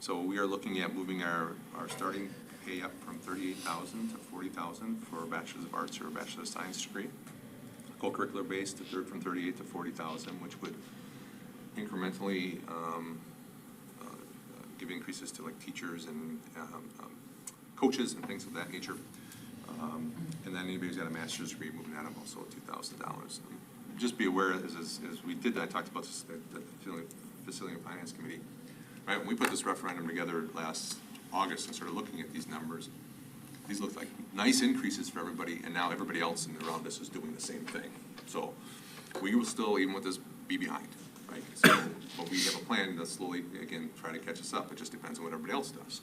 So we are looking at moving our starting pay up from $38,000 to $40,000 for a Bachelor's of Arts or a Bachelor of Science degree. Co-curricular base from $38,000 to $40,000, which would incrementally give increases to like teachers and coaches and things of that nature. And then anybody who's got a master's degree, moving that up also $2,000. Just be aware, as we did, I talked about this at the Facility and Finance Committee. Right, when we put this referendum together last August and started looking at these numbers, these look like nice increases for everybody, and now everybody else around us is doing the same thing. So we will still, even with this, be behind, right? So, but we have a plan to slowly, again, try to catch us up. It just depends on what everybody else does.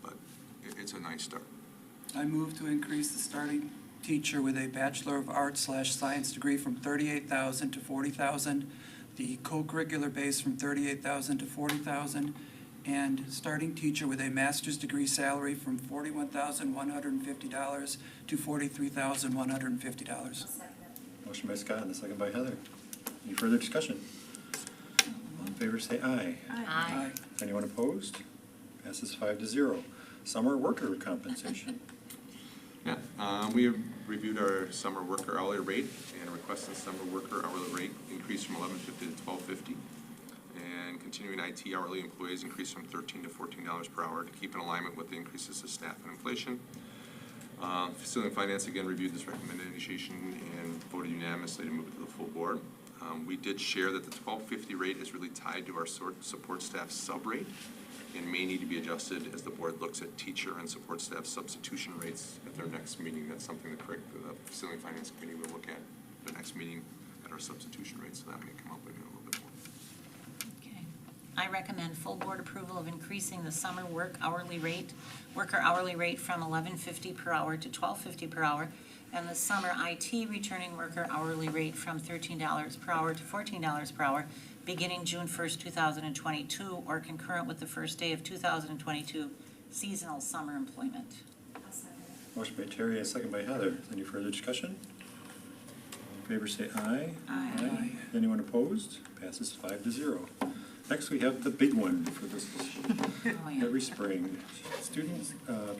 But it's a nice start. I move to increase the starting teacher with a Bachelor of Arts/Science degree from $38,000 to $40,000, the co-curricular base from $38,000 to $40,000, and starting teacher with a master's degree salary from $41,150 to $43,150. Motion by Scott and a second by Heather. Any further discussion? All in favor say aye. Aye. Is anyone opposed? Passes 5-0. Summer worker compensation. Yeah, we have reviewed our summer worker hourly rate and requested summer worker hourly rate increase from $11.50 to $12.50. And continuing IT hourly employees increase from $13 to $14 per hour to keep in alignment with the increases of staff and inflation. Facility and Finance again reviewed this recommendation and voted unanimously to move it to the full board. We did share that the $12.50 rate is really tied to our support staff sub rate and may need to be adjusted as the board looks at teacher and support staff substitution rates at their next meeting. That's something the Facility and Finance Committee will look at the next meeting at our substitution rates, so that may come up in a little bit more. Okay. I recommend full board approval of increasing the summer worker hourly rate from $11.50 per hour to $12.50 per hour, and the summer IT returning worker hourly rate from $13 per hour to $14 per hour, beginning June 1st, 2022, or concurrent with the first day of 2022 seasonal summer employment. Motion by Terry, a second by Heather. Any further discussion? All in favor say aye. Aye. Is anyone opposed? Passes 5-0. Next, we have the big one for this Oh, yeah. every spring.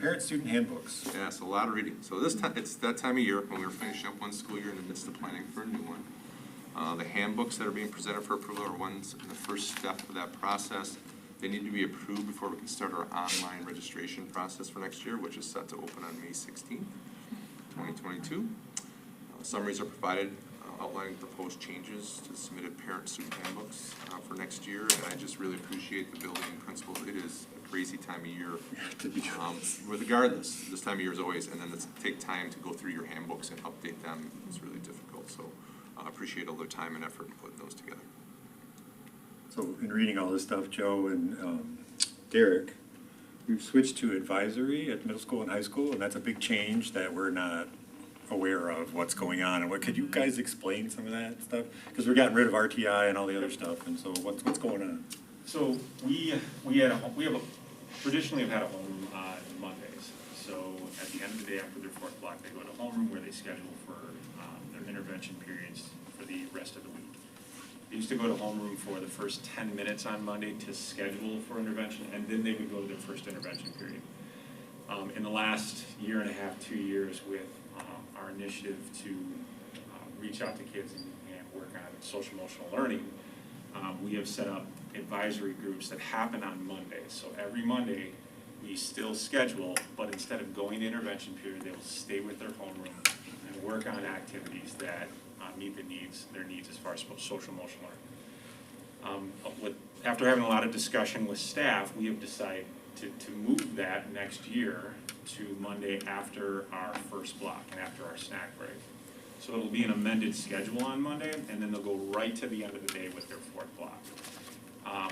Parent-student handbooks. Yeah, it's a lot of reading. So this time, it's that time of year when we're finishing up one school year in the midst of planning for a new one. The handbooks that are being presented for approval are ones in the first step of that process. They need to be approved before we can start our online registration process for next year, which is set to open on May 16th, 2022. Summaries are provided outlining proposed changes to the submitted parent-student handbooks for next year, and I just really appreciate the building principals. It is a crazy time of year. Regardless, this time of year is always, and then it's take time to go through your handbooks and update them. It's really difficult, so I appreciate all their time and effort in putting those together. So in reading all this stuff, Joe and Derek, we've switched to advisory at middle school and high school, and that's a big change that we're not aware of what's going on. And what could you guys explain some of that stuff? Because we're getting rid of RTI and all the other stuff, and so what's going on? So we have a traditionally have had a homeroom on Mondays. So at the end of the day after their fourth block, they go to homeroom where they schedule for their intervention periods for the rest of the week. They used to go to homeroom for the first 10 minutes on Monday to schedule for intervention, and then they would go to their first intervention period. In the last year and a half, 2 years, with our initiative to reach out to kids and work on social emotional learning, we have set up advisory groups that happen on Mondays. So every Monday, we still schedule, but instead of going to intervention period, they will stay with their homeroom and work on activities that meet their needs as far as social emotional learning. After having a lot of discussion with staff, we have decided to move that next year to Monday after our first block and after our snack break. So it'll be an amended schedule on Monday, and then they'll go right to the end of the day with their fourth block.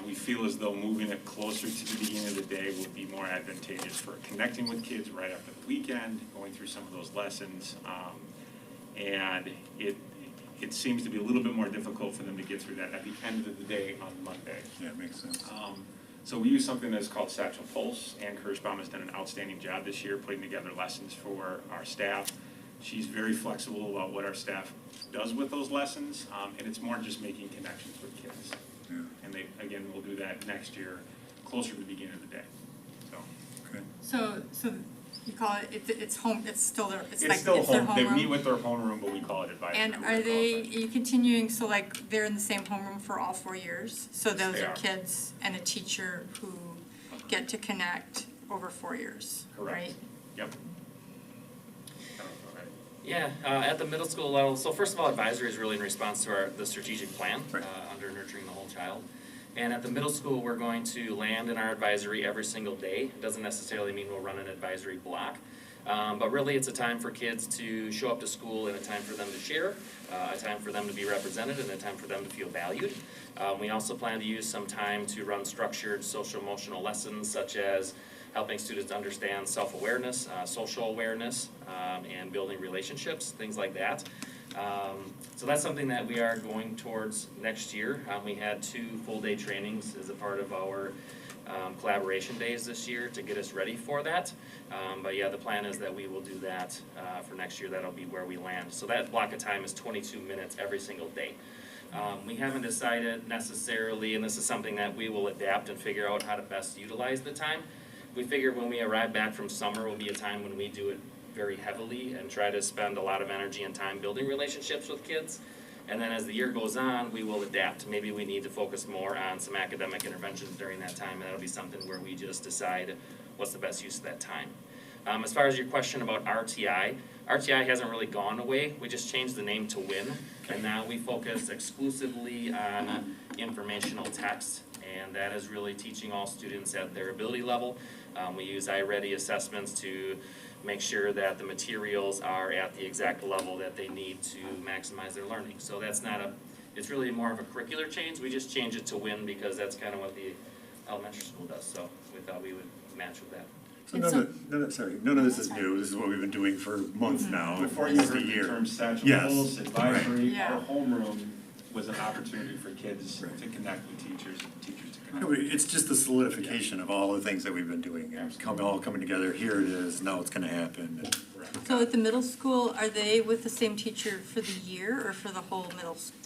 We feel as though moving it closer to the beginning of the day would be more advantageous for connecting with kids right after the weekend, going through some of those lessons. And it seems to be a little bit more difficult for them to get through that at the end of the day on Monday. Yeah, it makes sense. So we use something that's called Satchel Pulse. Ann Kirschbaum has done an outstanding job this year putting together lessons for our staff. She's very flexible about what our staff does with those lessons, and it's more just making connections with kids. Yeah. And again, we'll do that next year, closer to the beginning of the day. So Okay. So you call it's home, it's still their, it's it's like, still it's their home. They meet homeroom? with their homeroom, but we call it advisory. And We are call they, it are you continuing, so like they're in the same homeroom for all 4 years? So those they are are. kids and a teacher who get to connect over 4 years, Correct. right? Yep. Yeah, at the middle school level, so first of all, advisory is really in response to the strategic plan, Right. under nurturing the whole child. And at the middle school, we're going to land in our advisory every single day. It doesn't necessarily mean we'll run an advisory block. But really, it's a time for kids to show up to school and a time for them to share, a time for them to be represented, and a time for them to feel valued. We also plan to use some time to run structured social emotional lessons, such as helping students understand self-awareness, social awareness, and building relationships, things like that. So that's something that we are going towards next year. We had 2 full-day trainings as a part of our collaboration days this year to get us ready for that. But yeah, the plan is that we will do that for next year. That'll be where we land. So that block of time is 22 minutes every single day. We haven't decided necessarily, and this is something that we will adapt and figure out how to best utilize the time. We figure when we arrive back from summer will be a time when we do it very heavily and try to spend a lot of energy and time building relationships with kids. And then as the year goes on, we will adapt. Maybe we need to focus more on some academic interventions during that time, and that'll be something where we just decide what's the best use of that time. As far as your question about RTI hasn't really gone away. We just changed the name to WIN, and now we focus exclusively on informational text, and that is really teaching all students at their ability level. We use iReady assessments to make sure that the materials are at the exact level that they need to maximize their learning. So that's not it's really more of a curricular change. We just changed it to WIN because that's kind of what the elementary school does, so we thought we would match with that. So none of this is new. This is what we've been doing for months now, Before at you least a heard the year. term Satchel Yes. Pulse, advisory, Yeah. our homeroom was an opportunity for kids Right. to connect with teachers and teachers to No, connect. but it's just the solidification of all the things that we've been doing. It's all coming together. Here it is. Now it's going to happen. So at the middle school, are they with the same teacher for the year or for the whole middle school?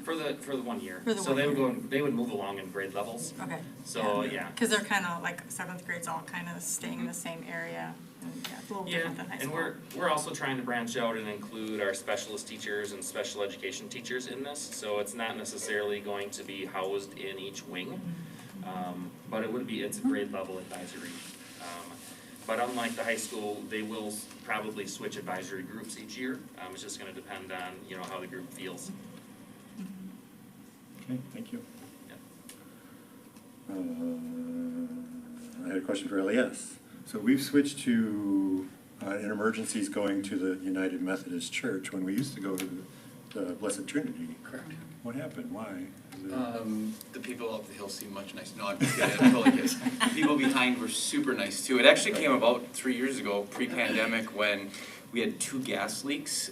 For the 1 year. For the So 1 they would year. they would move along in grade levels. Okay. So, yeah. Because they're kind of like 7th grade's all kind of staying in the same area. And yeah, it's a little Yeah, different than high and school. we're also trying to branch out and include our specialist teachers and special education teachers in this. So it's not necessarily going to be housed in each wing, but it's a grade level advisory. But unlike the high school, they will probably switch advisory groups each year. It's just going to depend on how the group feels. Okay, thank you. Yeah. I had a question for LES. So we've switched to, in emergencies, going to the United Methodist Church when we used to go to the Blessed Trinity. Correct. What happened? Why? Is it- The people up the hill seem much nicer. No, I'm just kidding. I'm totally kidding. The people behind were super nice too. It actually came about 3 years ago, pre-pandemic, when we had 2 gas leaks.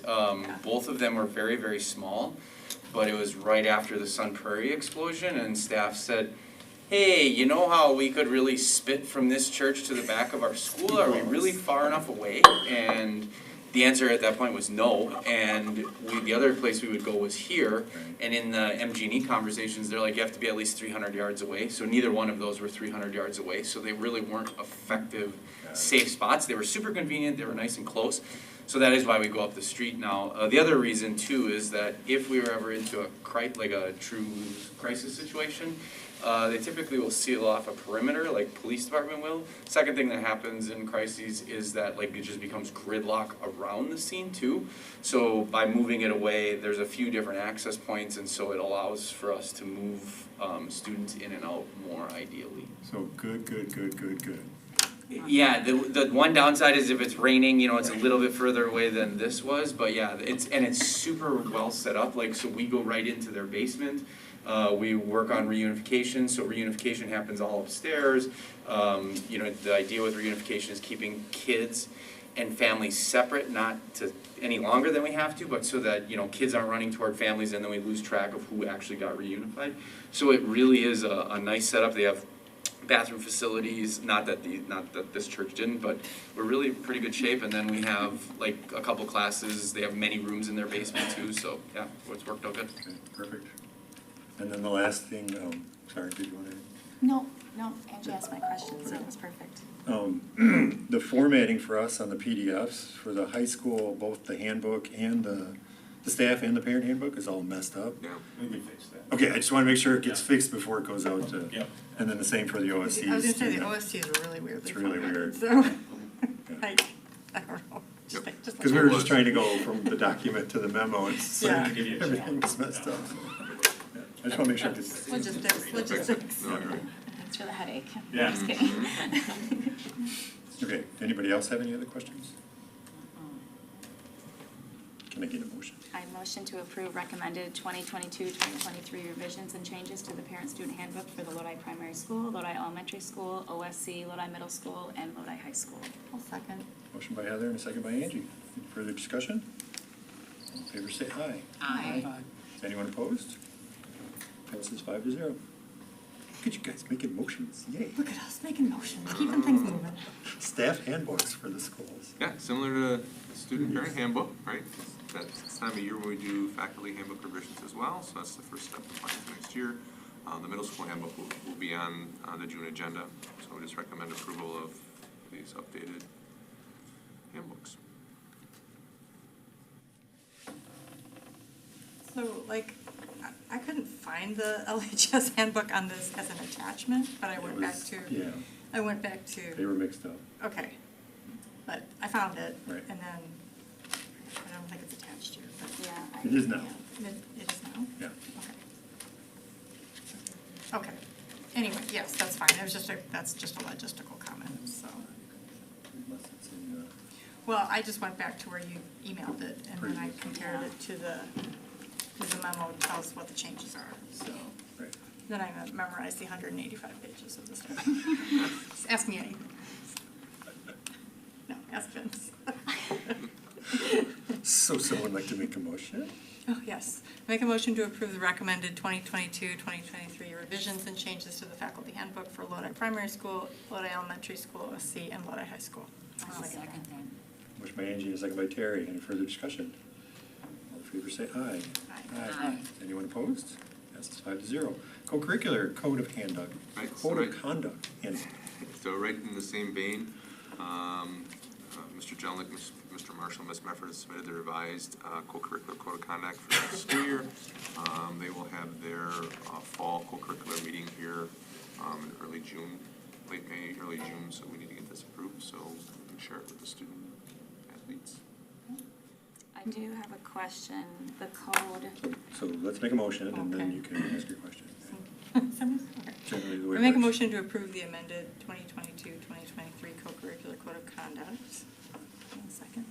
Both of them were very, very small, but it was right after the Sun Prairie explosion, and staff said, hey, you know how we could really spit from this church to the back of our school? Are we really far enough away? And the answer at that point was no, and the other place we would go was here, and in the MG&E conversations, they're like, you have to be at least 300 yards away, so neither one of those were 300 yards away, so they really weren't effective, safe spots. They were super convenient, they were nice and close, so that is why we go up the street now. The other reason too is that if we were ever into a true crisis situation, they typically will seal off a perimeter, like police department will. Second thing that happens in crises is that like it just becomes gridlock around the scene too. So by moving it away, there's a few different access points, and so it allows for us to move students in and out more ideally. So good. Yeah, the one downside is if it's raining, you know, it's a little bit further away than this was, but yeah, it's super well set up, like, so we go right into their basement. We work on reunification, so reunification happens all upstairs. You know, the idea with reunification is keeping kids and families separate, not to any longer than we have to, but so that, you know, kids aren't running toward families and then we lose track of who actually got reunified. So it really is a nice setup. They have bathroom facilities, not that this church didn't, but we're really in pretty good shape. And then we have like a couple classes. They have many rooms in their basement too, so yeah, it's worked out good. Okay, perfect. And then the last thing, sorry, did you want to? No, Angie asked my question, so it was perfect. The formatting for us on the PDFs for the high school, both the handbook and the staff and the parent handbook is all messed up. Yeah. We can fix that. Okay, I just want to make sure it gets fixed before it goes out to, Yep. and then the same for the OSCs. I was gonna say, the too. OSTs are really weirdly It's really formatted, weird. so, like, I don't know. Just like- Because we were just trying to go from the document to the memo, and it's Yeah. like, everything's messed up. Yeah, I just want to make sure it gets. Logistics. No, you're right. Thanks for the headache. Yeah. Just kidding. Okay, anybody else have any other questions? Can I get a motion? I motion to approve recommended 2022-2023 revisions and changes to the parent-student handbook for the Lodi Primary School, Lodi Elementary School, OSC, Lodi Middle School, and Lodi High School. I'll second. Motion by Heather and a second by Angie. Any further discussion? All in favor, say aye. Aye. Is anyone opposed? Passes 5-0. Look at you guys making motions, yay. Look at us making motions, keeping things moving. Staff handbooks for the schools. Yeah, similar to the student parent handbook, right? That's the time of year when we do faculty handbook revisions as well, so that's the first step to plan for next year. The middle school handbook will be on the June agenda, so we just recommend approval of these updated handbooks. So, like, I couldn't find the LHS handbook on this as an attachment, but I went back to. Yeah, I went back to. they were mixed up. Okay, but I found it, Right. and then, I don't think it's attached here, but. Yeah. It is now. It is now? Yeah. Okay. Okay, anyway, yes, that's fine, it was just that's just a logistical comment, so. Unless it's in, Well, I just went back to where you emailed it, and then I compared it to the memo tells what the changes are, so. right. Then I memorized the 185 pages of the stuff. Just ask me anything. No, ask Vince. So someone like to make a motion? Oh, yes. Make a motion to approve the recommended 2022-2023 revisions and changes to the faculty handbook for Lodi Primary School, Lodi Elementary School, OSC, and Lodi High School. I'll second that. Motion by Angie and a second by Terry. Any further discussion? All in favor, say aye. Aye. Anyone opposed? Passes 5-0. Co-curricular code of conduct. Right, so Code of right. conduct. Handbook. So right in the same vein, Mr. Jelnick, Mr. Marshall, Ms. Mefford has submitted the revised co-curricular code of conduct for the school year. They will have their fall co-curricular meeting here in early June, late May, early June, so we need to get this approved so we can share it with the student athletes. I do have a question. The code, So let's make a motion and then Okay. you can ask your question. Okay. Generally the way I it make a works. motion to approve the amended 2022-2023 co-curricular code of conduct. One second.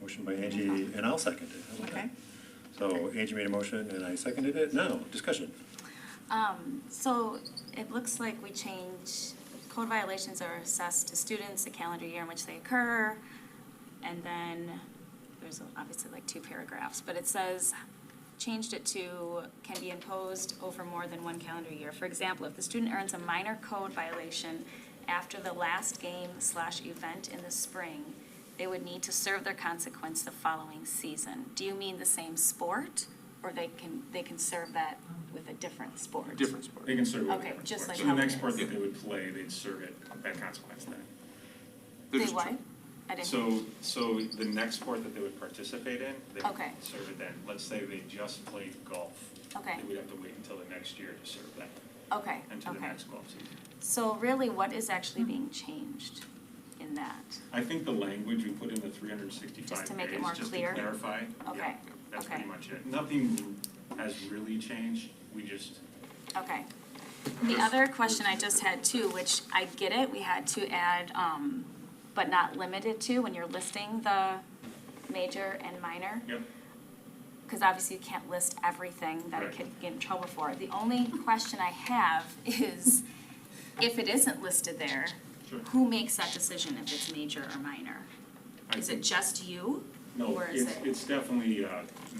Motion by Angie, and I'll second it. How about Okay. that? So Angie made a motion and I seconded it. Now, discussion. so it looks like we changed, code violations are assessed to students, the calendar year in which they occur, and then there's obviously like 2 paragraphs, but it says changed it to can be imposed over more than one calendar year. For example, if the student earns a minor code violation after the last game/event in the spring, they would need to serve their consequence the following season. Do you mean the same sport, or they can serve that with a different sport? Different sport. They can serve it with a Okay, different just sport. like So how the it next sport is. that they would play, they'd serve it that consequence then. They There's what? I didn't. So the next sport that they would participate in, they Okay. would serve it then. Let's say they just played golf. Okay. They would have to wait until the next year to serve that, Okay, until the okay. next golf season. So really, what is actually being changed in that? I think the language we put in the 365 Just to make it days, more just to clear? clarify. Okay, Yeah, that's okay. pretty much it. Nothing has really changed. We just, Okay. The other question I just had too, which I get it, we had to add, but not limited to, when you're listing the major and minor. yep, Because obviously you can't list everything that a Right. kid can get in trouble for. The only question I have is, if it isn't listed there, sure. who makes that decision if it's major or minor? I Is it think- just you? No, Or is it? it's definitely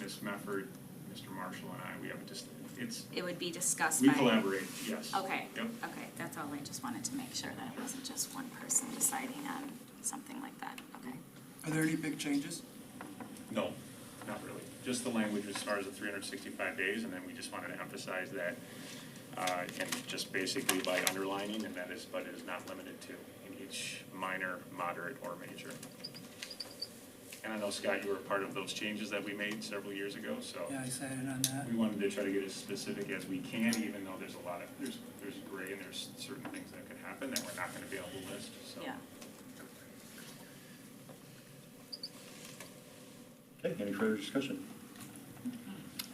Ms. Mefford, Mr. Marshall, and I. We have just, it's, It would be discussed we by. collaborate, yes. Okay, Yep. okay, that's all, I just wanted to make sure that it wasn't just one person deciding on something like that, okay. Are there any big changes? No, not really. Just the language as far as the 365 days, and then we just wanted to emphasize that, and just basically by underlining, and that is, but it is not limited to, in each minor, moderate, or major. And I know, Scott, you were a part of those changes that we made several years ago, so Yeah, I sat in on that. we wanted to try to get as specific as we can, even though there's a lot of, there's gray and there's certain things that could happen that we're not gonna be able to list, so. Yeah. Okay, any further discussion?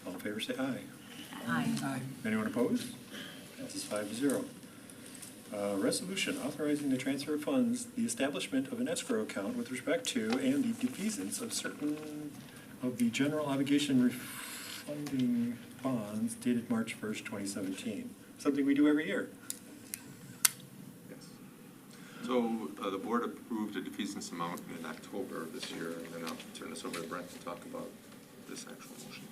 All in favor, say aye. Aye. Anyone opposed? Passes 5-0. Resolution authorizing the transfer of funds, the establishment of an escrow account with respect to and the defeasance of certain of the general obligation refunding bonds dated March 1st, 2017. Something we do every year. Yes. So the board approved a defeasance amount in October of this year, and then I'll turn this over to Brent to talk about this actual motion.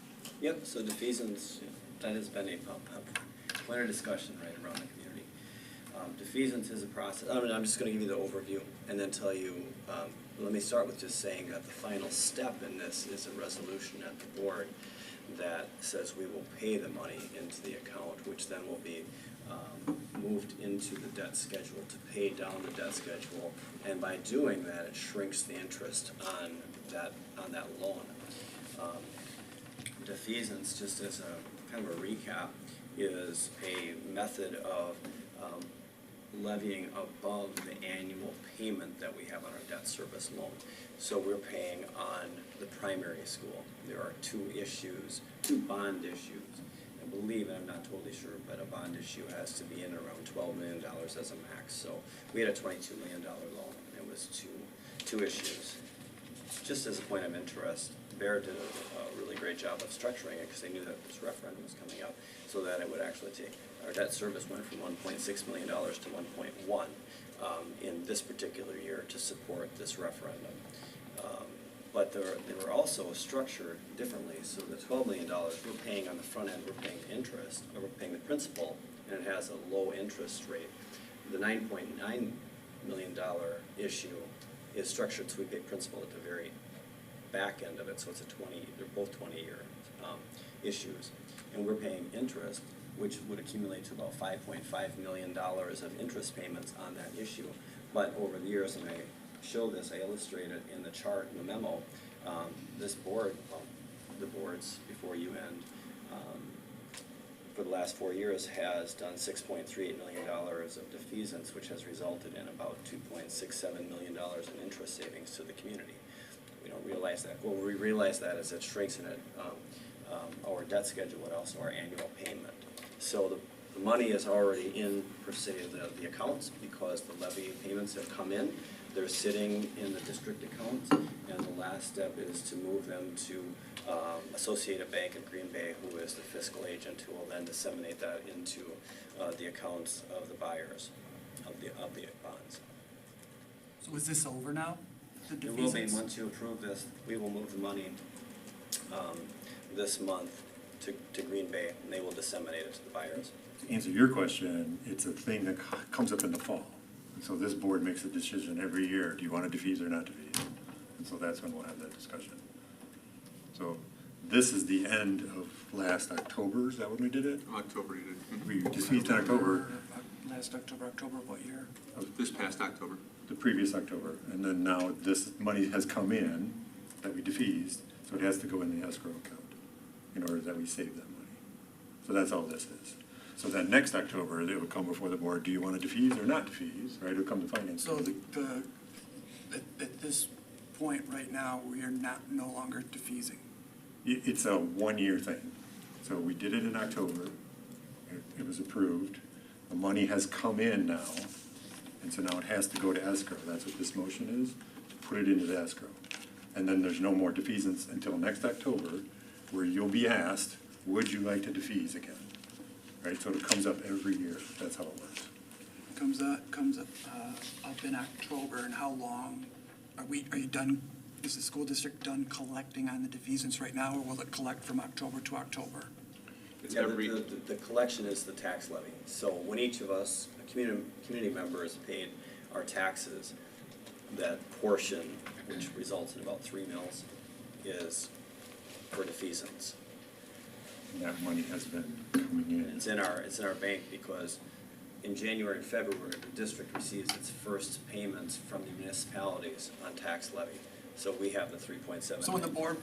Yep, so defeasance, that has been a point of discussion right around the community. Defeasance is a process, I'm just gonna give you the overview and then tell you, let me start with just saying that the final step in this is a resolution at the board that says we will pay the money into the account, which then will be moved into the debt schedule to pay down the debt schedule. And by doing that, it shrinks the interest on that loan. Defeasance, just as a kind of a recap, is a method of levying above the annual payment that we have on our debt service loan. So we're paying on the primary school. There are two bond issues. I believe, and I'm not totally sure, but a bond issue has to be in around $12 million as a max. So we had a $22 million loan, and it was two issues. Just as a point of interest, Bear did a really great job of structuring it because they knew that this referendum was coming up, so that it would actually take, our debt service went from $1.6 million to 1.1 in this particular year to support this referendum. But they were also structured differently, so the $12 million we're paying on the front end, we're paying interest, or we're paying the principal, and it has a low interest rate. The $9.9 million issue is structured so we pay principal at the very back end of it, so it's they're both 20-year issues. And we're paying interest, which would accumulate to about $5.5 million of interest payments on that issue. But over the years, and I show this, I illustrate it in the chart in the memo, this board, the boards before you end, for the last 4 years has done $6.38 million of defeasance, which has resulted in about $2.67 million in interest savings to the community. We don't realize that. Well, we realize that as it shrinks in it, our debt schedule and also our annual payment. So the money is already in, per se, the accounts because the levy payments have come in. They're sitting in the district accounts, and the last step is to move them to Associated Bank in Green Bay, who is the fiscal agent, who will then disseminate that into the accounts of the buyers of the bonds. So is this over now? The It will be, defeasance? once you approve this, we will move the money this month to Green Bay, and they will disseminate it to the buyers. To answer your question, it's a thing that comes up in the fall. And so this board makes a decision every year, do you want to defease or not defease? And so that's when we'll have that discussion. So this is the end of last October, is that when we did it? October you did. We defeased in October, Last October of what year? This past October. the previous October. And then now this money has come in that we defeased, so it has to go in the escrow account in order that we save that money. So that's all this is. So then next October, it would come before the board, do you want to defease or not defease, right? It'll come to finance. So at this point right now, we are no longer defeasing. It's a one-year thing. So we did it in October. It was approved. The money has come in now, and so now it has to go to escrow. That's what this motion is, to put it into the escrow. And then there's no more defeasance until next October, where you'll be asked, would you like to defease again? Right, so it comes up every year. That's how it works. Comes up in October, and how long, are you done, is the school district done collecting on the defeasance right now, or will it collect from October to October? It's Yeah, every, the collection is the tax levy. So when each of us, a community member, is paid our taxes, that portion, which results in about 3 mils, is for defeasance. And that money has been coming And in. it's in our bank because in January and February, the district receives its first payments from the municipalities on tax levy. So we have the 3.7. So when the board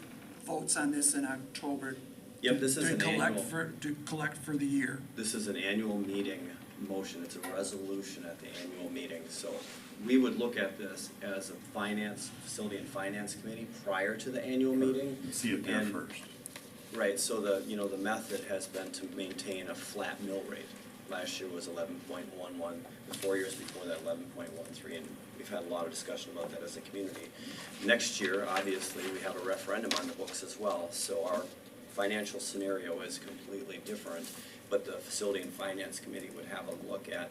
votes on this in October, Yep, this is do an they collect annual, to collect for the year? this is an annual meeting motion. It's a resolution at the annual meeting. So we would look at this as a facility and finance committee prior to the annual meeting. You see it there And- first. Right, so the method has been to maintain a flat mill rate. Last year was 11.11, the 4 years before that 11.13, and we've had a lot of discussion about that as a community. Next year, obviously, we have a referendum on the books as well, so our financial scenario is completely different, but the Facility and Finance Committee would have a look at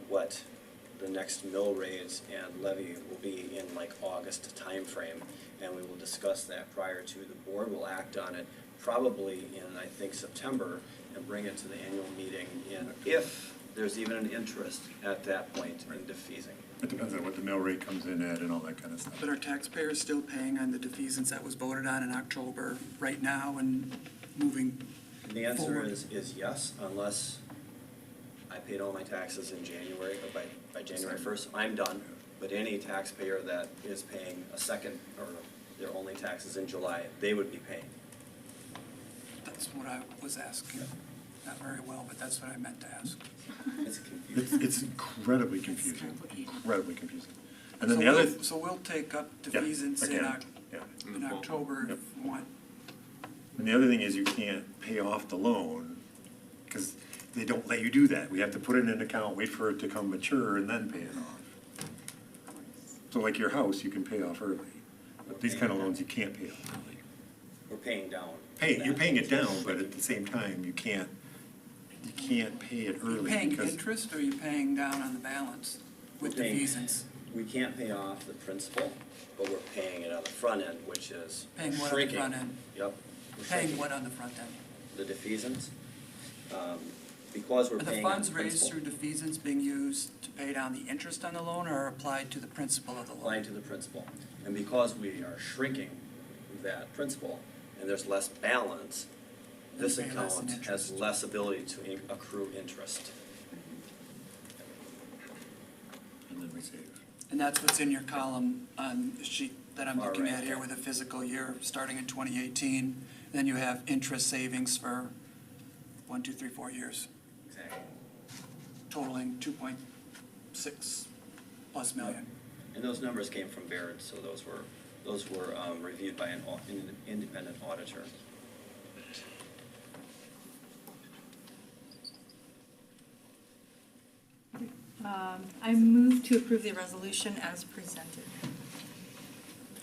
what the next mill rates and levy will be in like August timeframe, and we will discuss that prior to the board. Will act on it probably in, I think, September, and bring it to the annual meeting if there's even an interest at that point in defeasing. It depends on what the mill rate comes in at and all that kind of stuff. But are taxpayers still paying on the defeasance that was voted on in October right now and moving The answer forward? is yes, unless I paid all my taxes in January, or by January 1st, I'm done. But any taxpayer that is paying a second, or their only taxes in July, they would be paying. That's what I was asking. Not very well, but that's what I meant to ask. It's confusing. It's incredibly confusing, complicated. incredibly confusing. And then the other. So we'll take up Yeah, defeasance in again, yeah. in October Yep. if we want. And the other thing is you can't pay off the loan because they don't let you do that. We have to put it in an account, wait for it to come mature, and then pay it off. So like your house, you can pay off early. But these kind of loans, you can't pay off early. We're paying down. You're paying it down, but at the same time, you can't pay it Are you early paying because. interest or are you paying down on the balance with We're paying- defeasance? We can't pay off the principal, but we're paying it on the front end, which is Paying what on the shrinking. front end? Yep. we're Paying shrinking. what on the front end? The defeasance. Because we're Are the paying on funds raised principal, through defeasance being used to pay down the interest on the loan or applied to the principal of the loan? applied to the principal. And because we are shrinking that principal and there's less balance, this You pay less in account has interest. less ability to accrue interest. And then we save. And that's what's in your column on the sheet that I'm Far looking right, at here yeah. with a fiscal year starting in 2018. Then you have interest savings for 1, 2, 3, 4 years, Exactly. totaling 2.6 plus million. And those numbers came from Baird, so those were reviewed by an independent auditor. I move to approve the resolution as presented.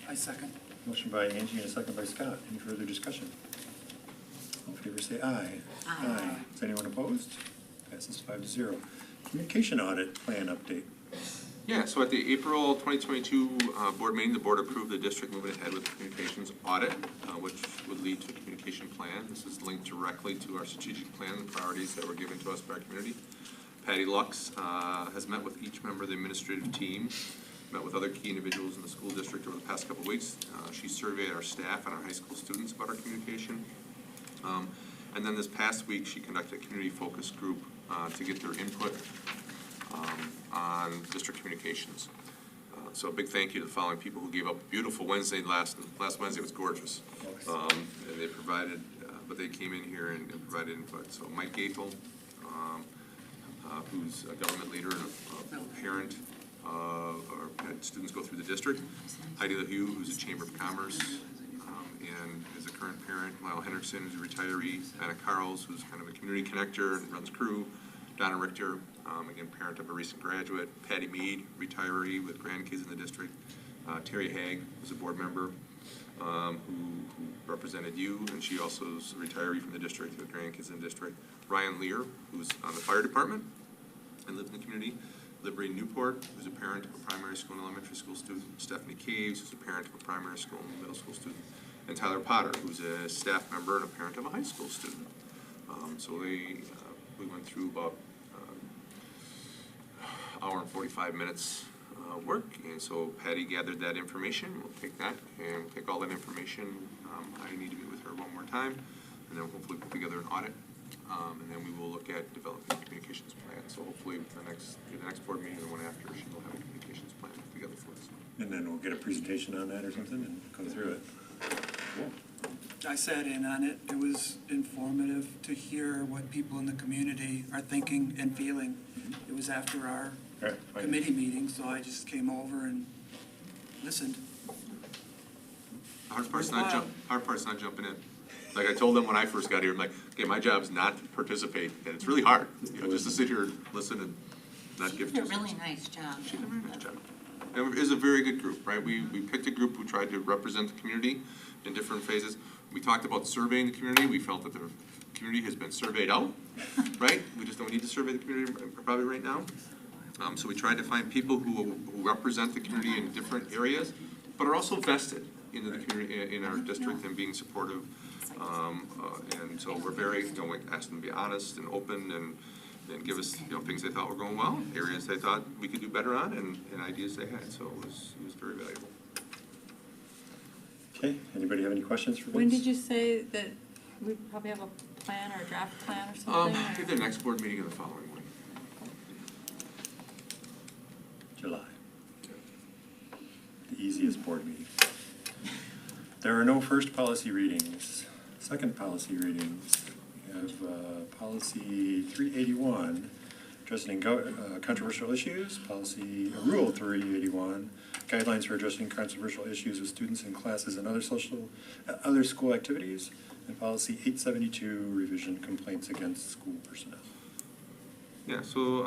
I second. Motion by Angie and a second by Scott. Any further discussion? All in favor say aye. Aye. Is anyone opposed? Passes 5-0. Communication audit plan update. Yeah, so at the April 2022 board meeting, the board approved the district moving ahead with the communications audit, which would lead to a communication plan. This is linked directly to our strategic plan, the priorities that were given to us by our community. Patty Lux has met with each member of the administrative team, met with other key individuals in the school district over the past couple of weeks. She surveyed our staff and our high school students about our communication. And then this past week, she conducted a community focus group to get their input on district communications. So a big thank you to the following people who gave up a beautiful Wednesday. Last Wednesday was gorgeous. And they provided, but they came in here and provided input. So Mike Gaethel, who's a government leader and a parent, or had students go through the district. Heidi LaHue, who's a Chamber of Commerce, and is a current parent. Lyle Henriksen, who's a retiree. Anna Carls, who's kind of a community connector and runs crew. Donna Richter, again, parent of a recent graduate. Patty Mead, retiree with grandkids in the district. Terry Haig, who's a board member, who represented you, and she also is a retiree from the district with grandkids in the district. Ryan Lear, who's on the fire department and lives in the community. Liberty Newport, who's a parent of a primary school and elementary school student. Stephanie Caves, who's a parent of a primary school and middle school student. And Tyler Potter, who's a staff member and a parent of a high school student. So we went through about hour and 45 minutes work, and so Patty gathered that information. We'll take that and we'll take all that information. I need to meet with her one more time, and then hopefully put together an audit, and then we will look at developing a communications plan. So hopefully the next board meeting, the one after, she will have a communications plan together for us. And then we'll get a presentation on that or something and go through it. Cool. I sat in on it. It was informative to hear what people in the community are thinking and feeling. It was after our All right, fine. committee meeting, so I just came over and listened. Hard part's not jumping in. Like I told them when I first got here, I'm like, okay, my job's not to participate, and it's really hard, just to sit here and listen and not give. She did a really nice job. She did a very nice job. And it was a very good group, right? We picked a group who tried to represent the community in different phases. We talked about surveying the community. We felt that the community has been surveyed out, right? We just don't need to survey the community probably right now. So we tried to find people who represent the community in different areas, but are also vested in the community, in our district, and being supportive. And so we're very, we asked them to be honest and open and give us, things they thought were going well, areas they thought we could do better on, and ideas they had. So it was very valuable. Okay, anybody have any questions for Vince? When did you say that we probably have a plan or a draft plan or something? I think the next board meeting in the following week. July. The easiest board meeting. There are no first policy readings. Second policy readings. We have policy 381, addressing controversial issues. Policy Rule 381, guidelines for addressing controversial issues with students in classes and other school activities. And policy 872, revision complaints against school personnel. Yeah, so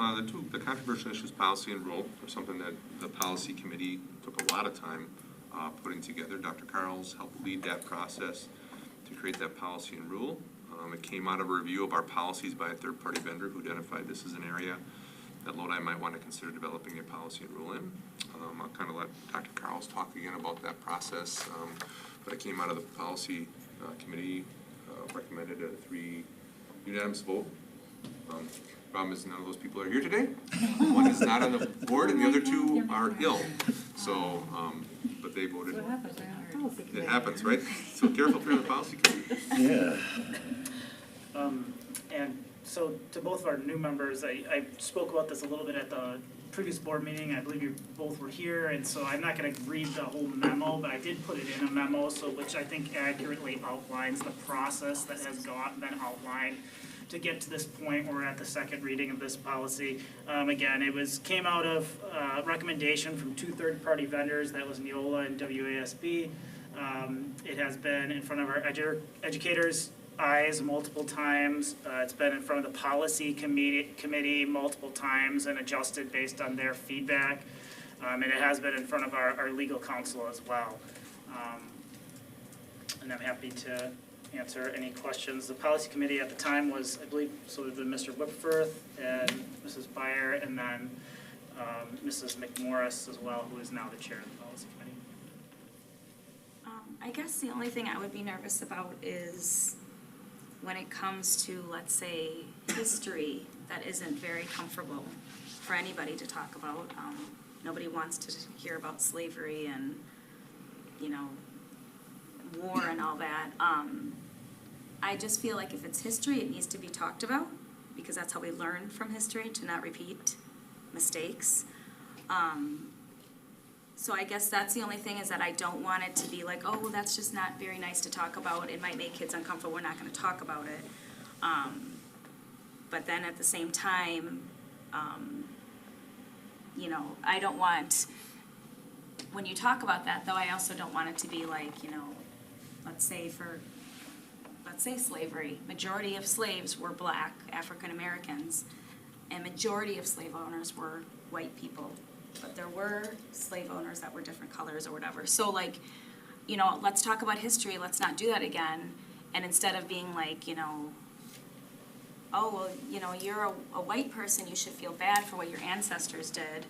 the controversial issues policy and rule are something that the policy committee took a lot of time putting together. Dr. Carls helped lead that process to create that policy and rule. It came out of a review of our policies by a third-party vendor who identified this as an area that Lodi might want to consider developing a policy and rule in. I'll kind of let Dr. Carls talk again about that process, but it came out of the policy committee, recommended a 3 unanimous vote. Problem is none of those people are here today. One is not on the board and the other two are ill. So, but they voted. What happens when you're on the policy committee? It happens, right? So careful if you're on the policy committee. Yeah. And so to both of our new members, I spoke about this a little bit at the previous board meeting. I believe you both were here, and so I'm not gonna read the whole memo, but I did put it in a memo, which I think accurately outlines the process that has been outlined to get to this point. We're at the second reading of this policy. Again, came out of recommendation from 2 third-party vendors. That was Neola and WASB. It has been in front of our educators' eyes multiple times. It's been in front of the policy committee multiple times and adjusted based on their feedback. And it has been in front of our legal counsel as well. And I'm happy to answer any questions. The policy committee at the time was, I believe, so it would have been Mr. Whipforth and Mrs. Byer, and then Mrs. McMorris as well, who is now the chair of the policy committee. I guess the only thing I would be nervous about is when it comes to, let's say, history that isn't very comfortable for anybody to talk about. Nobody wants to hear about slavery and, war and all that. I just feel like if it's history, it needs to be talked about, because that's how we learn from history, to not repeat mistakes. So I guess that's the only thing, is that I don't want it to be like, oh, well, that's just not very nice to talk about. It might make kids uncomfortable. We're not going to talk about it. But then at the same time, I don't want, when you talk about that, though, I also don't want it to be like, let's say slavery. Majority of slaves were black, African Americans, and majority of slave owners were white people. But there were slave owners that were different colors or whatever. So let's talk about history, let's not do that again. And instead of being like, oh, well, you're a white person, you should feel bad for what your ancestors did.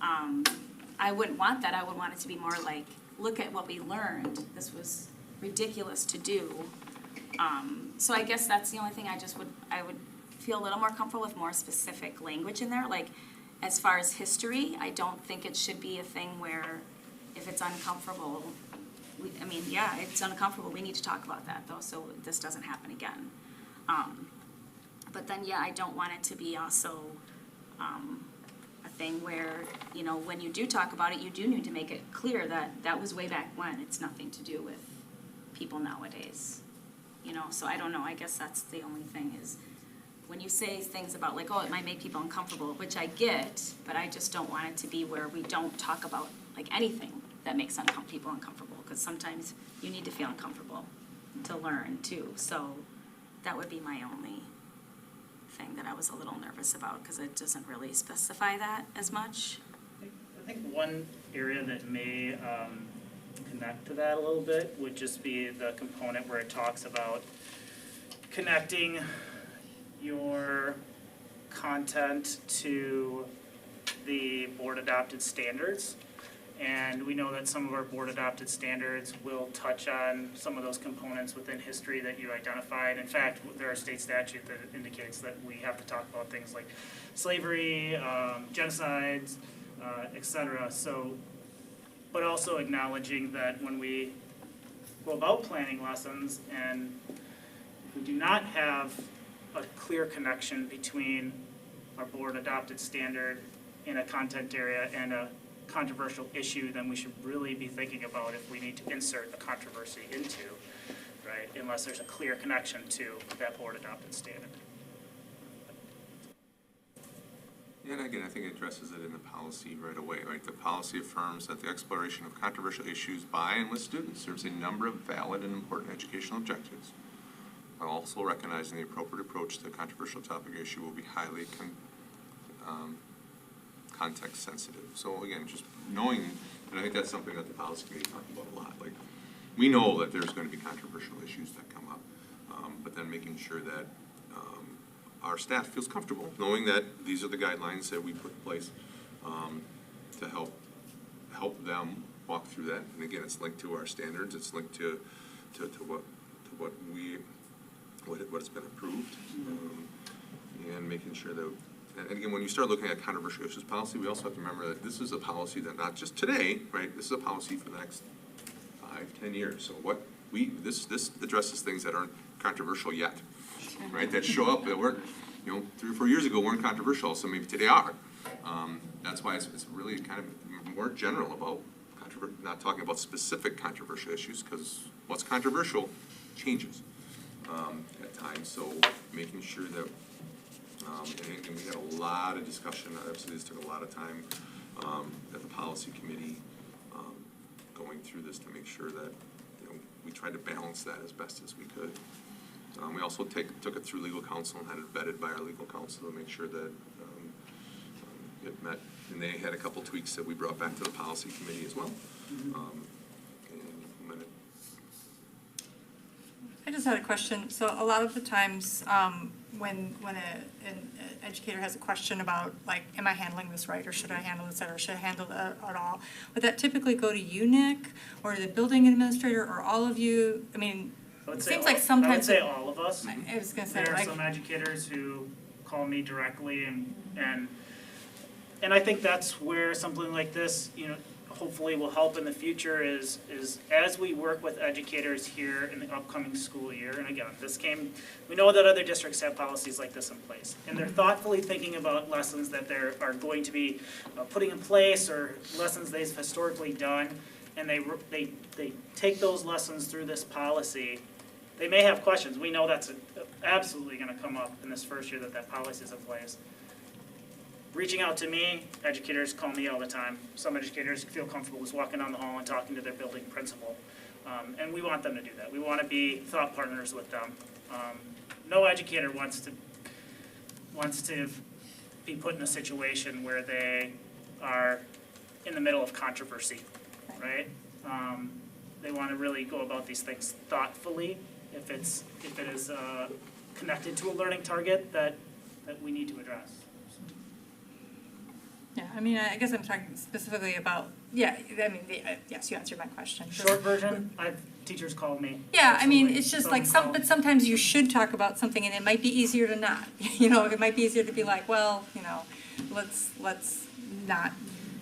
I wouldn't want that. I would want it to be more like, look at what we learned. This was ridiculous to do. So I guess that's the only thing I would feel a little more comfortable with, more specific language in there. Like, as far as history, I don't think it should be a thing where if it's uncomfortable, it's uncomfortable. We need to talk about that, though, so this doesn't happen again. But then, I don't want it to be also a thing where, when you do talk about it, you do need to make it clear that that was way back when. It's nothing to do with people nowadays. So I don't know. I guess that's the only thing, is when you say things about like, oh, it might make people uncomfortable, which I get, but I just don't want it to be where we don't talk about like anything that makes people uncomfortable, because sometimes you need to feel uncomfortable to learn too. So that would be my only thing that I was a little nervous about, because it doesn't really specify that as much. I think one area that may connect to that a little bit would just be the component where it talks about connecting your content to the board adopted standards. And we know that some of our board adopted standards will touch on some of those components within history that you identified. In fact, there are state statute that indicates that we have to talk about things like slavery, genocides, etc. So, but also acknowledging that when we go about planning lessons, and we do not have a clear connection between our board adopted standard in a content area and a controversial issue, then we should really be thinking about if we need to insert a controversy into, right? Unless there's a clear connection to that board adopted standard. Yeah, and again, I think it addresses it in the policy right away, right? The policy affirms that the exploration of controversial issues by and with students serves a number of valid and important educational objectives, while also recognizing the appropriate approach to the controversial topic issue will be highly context sensitive. So again, just knowing, and I think that's something that the policy committee talked about a lot. Like, we know that there's going to be controversial issues that come up, but then making sure that our staff feels comfortable knowing that these are the guidelines that we put in place to help them walk through that. And again, it's linked to our standards. It's linked to what has been approved, and making sure that. And again, when you start looking at controversial issues policy, we also have to remember that this is a policy that not just today, right? This is a policy for the next 5-10 years. So this addresses things that aren't controversial yet, right? That show up that weren't, 3 or 4 years ago weren't controversial, so maybe today are. That's why it's really kind of more general about not talking about specific controversial issues, because what's controversial changes at times. So making sure that. And we had a lot of discussion, obviously this took a lot of time at the policy committee going through this to make sure that we tried to balance that as best as we could. We also took it through legal counsel and had it vetted by our legal counsel to make sure that it met, and they had a couple tweaks that we brought back to the policy committee as well. And implemented. I just had a question. So a lot of the times an educator has a question about, like, am I handling this right, or should I handle this, or should I handle that at all? Would that typically go to you, Nick, or the building administrator, or all of you? I mean, it seems like I would sometimes. say all of us. I was gonna say, There are like, some educators who call me directly and I think that's where something like this, hopefully will help in the future is as we work with educators here in the upcoming school year, and again, we know that other districts have policies like this in place, and they're thoughtfully thinking about lessons that they are going to be putting in place or lessons they've historically done, and they take those lessons through this policy. They may have questions. We know that's absolutely gonna come up in this first year that policy is in place. Reaching out to me, educators call me all the time. Some educators feel comfortable just walking down the hall and talking to their building principal. And we want them to do that. We want to be thought partners with them. No educator wants to be put in a situation where they are in the middle of controversy, right? They want to really go about these things thoughtfully. If it is connected to a learning target that we need to address. yeah, I mean, I guess I'm talking specifically about, yes, you answered my question. Short version, teachers call me. Yeah, I mean, Absolutely. it's just like Someone but sometimes you should talk about something, and it might be easier to not. It might be easier to be like, well, let's not.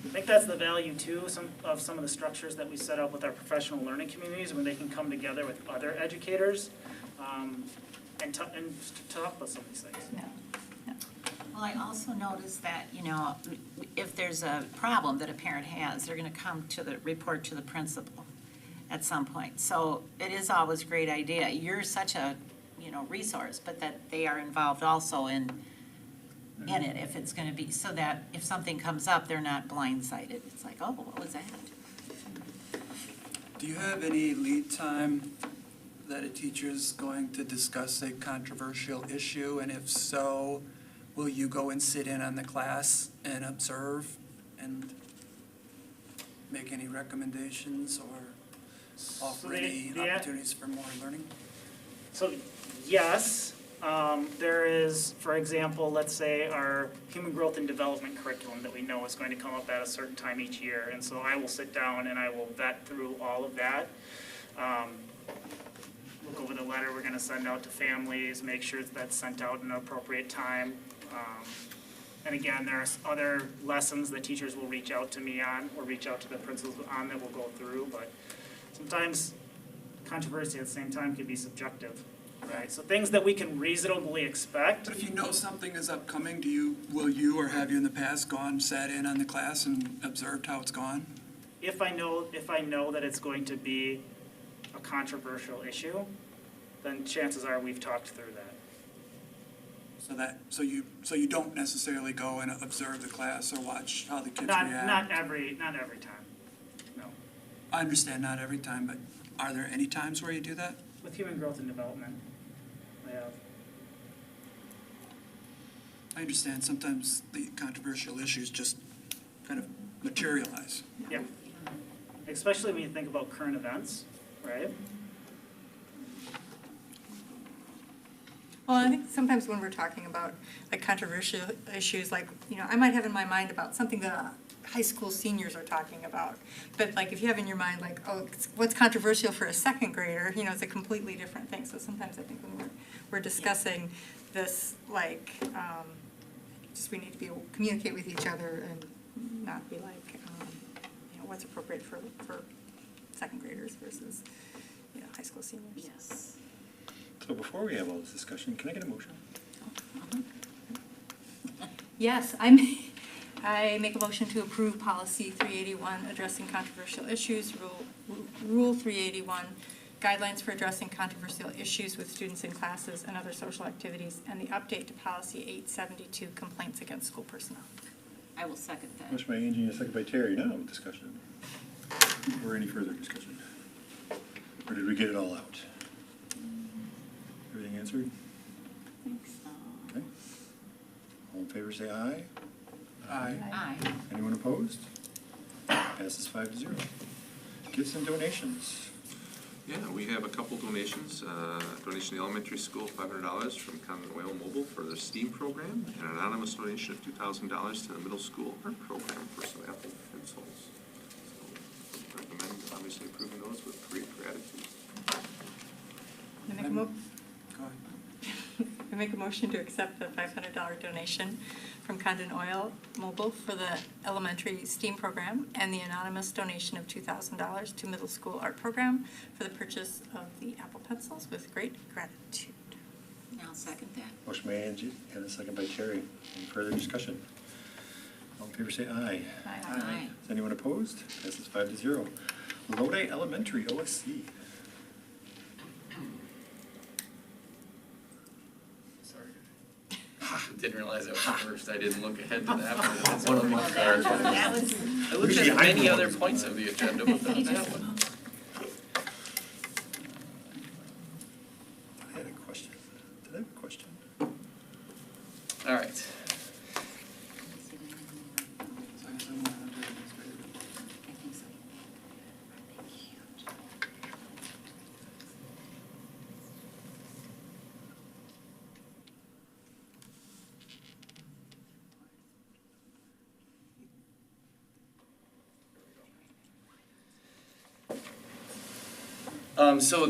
I think that's the value too, some of the structures that we set up with our professional learning communities, when they can come together with other educators, and talk about some of these things. Yeah. Well, I also noticed that, if there's a problem that a parent has, they're gonna come report to the principal at some point. So it is always a great idea. You're such a, resource, but that they are involved also in it, if it's gonna be, so that if something comes up, they're not blindsided. It's like, oh, what was that? Do you have any lead time that a teacher's going to discuss a controversial issue? And if so, will you go and sit in on the class and observe and make any recommendations or offer any opportunities for more learning? So, yes, there is, for example, let's say our human growth and development curriculum that we know is going to come up at a certain time each year. And so I will sit down and I will vet through all of that. Look over the letter we're gonna send out to families, make sure that's sent out in an appropriate time. And again, there's other lessons that teachers will reach out to me on, or reach out to the principals on, that we'll go through, but sometimes controversy at the same time can be subjective, right? So things that we can reasonably expect. But if you know something is upcoming, will you or have you in the past sat in on the class and observed how it's gone? If I know that it's going to be a controversial issue, then chances are we've talked through that. So you don't necessarily go and observe the class or watch how the kids react? Not every time, no. I understand not every time, but are there any times where you do that? With human growth and development, I have. I understand sometimes the controversial issues just kind of materialize. Yeah. Especially when you think about current events, right? Well, I think sometimes when we're talking about like controversial issues, like, I might have in my mind about something that high school seniors are talking about. But like if you have in your mind like, oh, what's controversial for a second grader, it's a completely different thing. So sometimes I think when we're discussing this, like, just we need to be able to communicate with each other and not be like, what's appropriate for second graders versus, high school seniors. Yes. So before we have all this discussion, can I get a motion? Yes, I make a motion to approve policy 381, addressing controversial issues, rule 381, guidelines for addressing controversial issues with students in classes and other social activities, and the update to policy 872, complaints against school personnel. I will second that. Motion by Angie and a second by Terry. Now discussion. Or any further discussion? Or did we get it all out? Everything answered? I think so. Okay. All in favor say aye. Aye. Aye. Anyone opposed? Passes 5-0. Gifts and donations. Yeah, we have a couple donations. Donation to the elementary school, $500 from Condon Oil Mobile for their STEAM program, and an anonymous donation of $2,000 to the middle school art program for some Apple pencils. So recommend obviously approving those with great gratitude. I make a Go ahead. I make a motion to accept the $500 donation from Condon Oil Mobile for the elementary STEAM program and the anonymous donation of $2,000 to middle school art program for the purchase of the Apple pencils with great gratitude. I'll second that. Motion by Angie and a second by Terry. Any further discussion? All in favor say aye. Aye. Is anyone opposed? Passes 5-0. Lodi Elementary, OSC. Didn't realize that was first. I didn't look ahead to that one. That's One of one my of cards. That was, I looked Usually at I'm many the other one. points of the agenda, but not that one. I had a question. Did I have a question? All right. So I guess I want to enter administrative report. I think so. So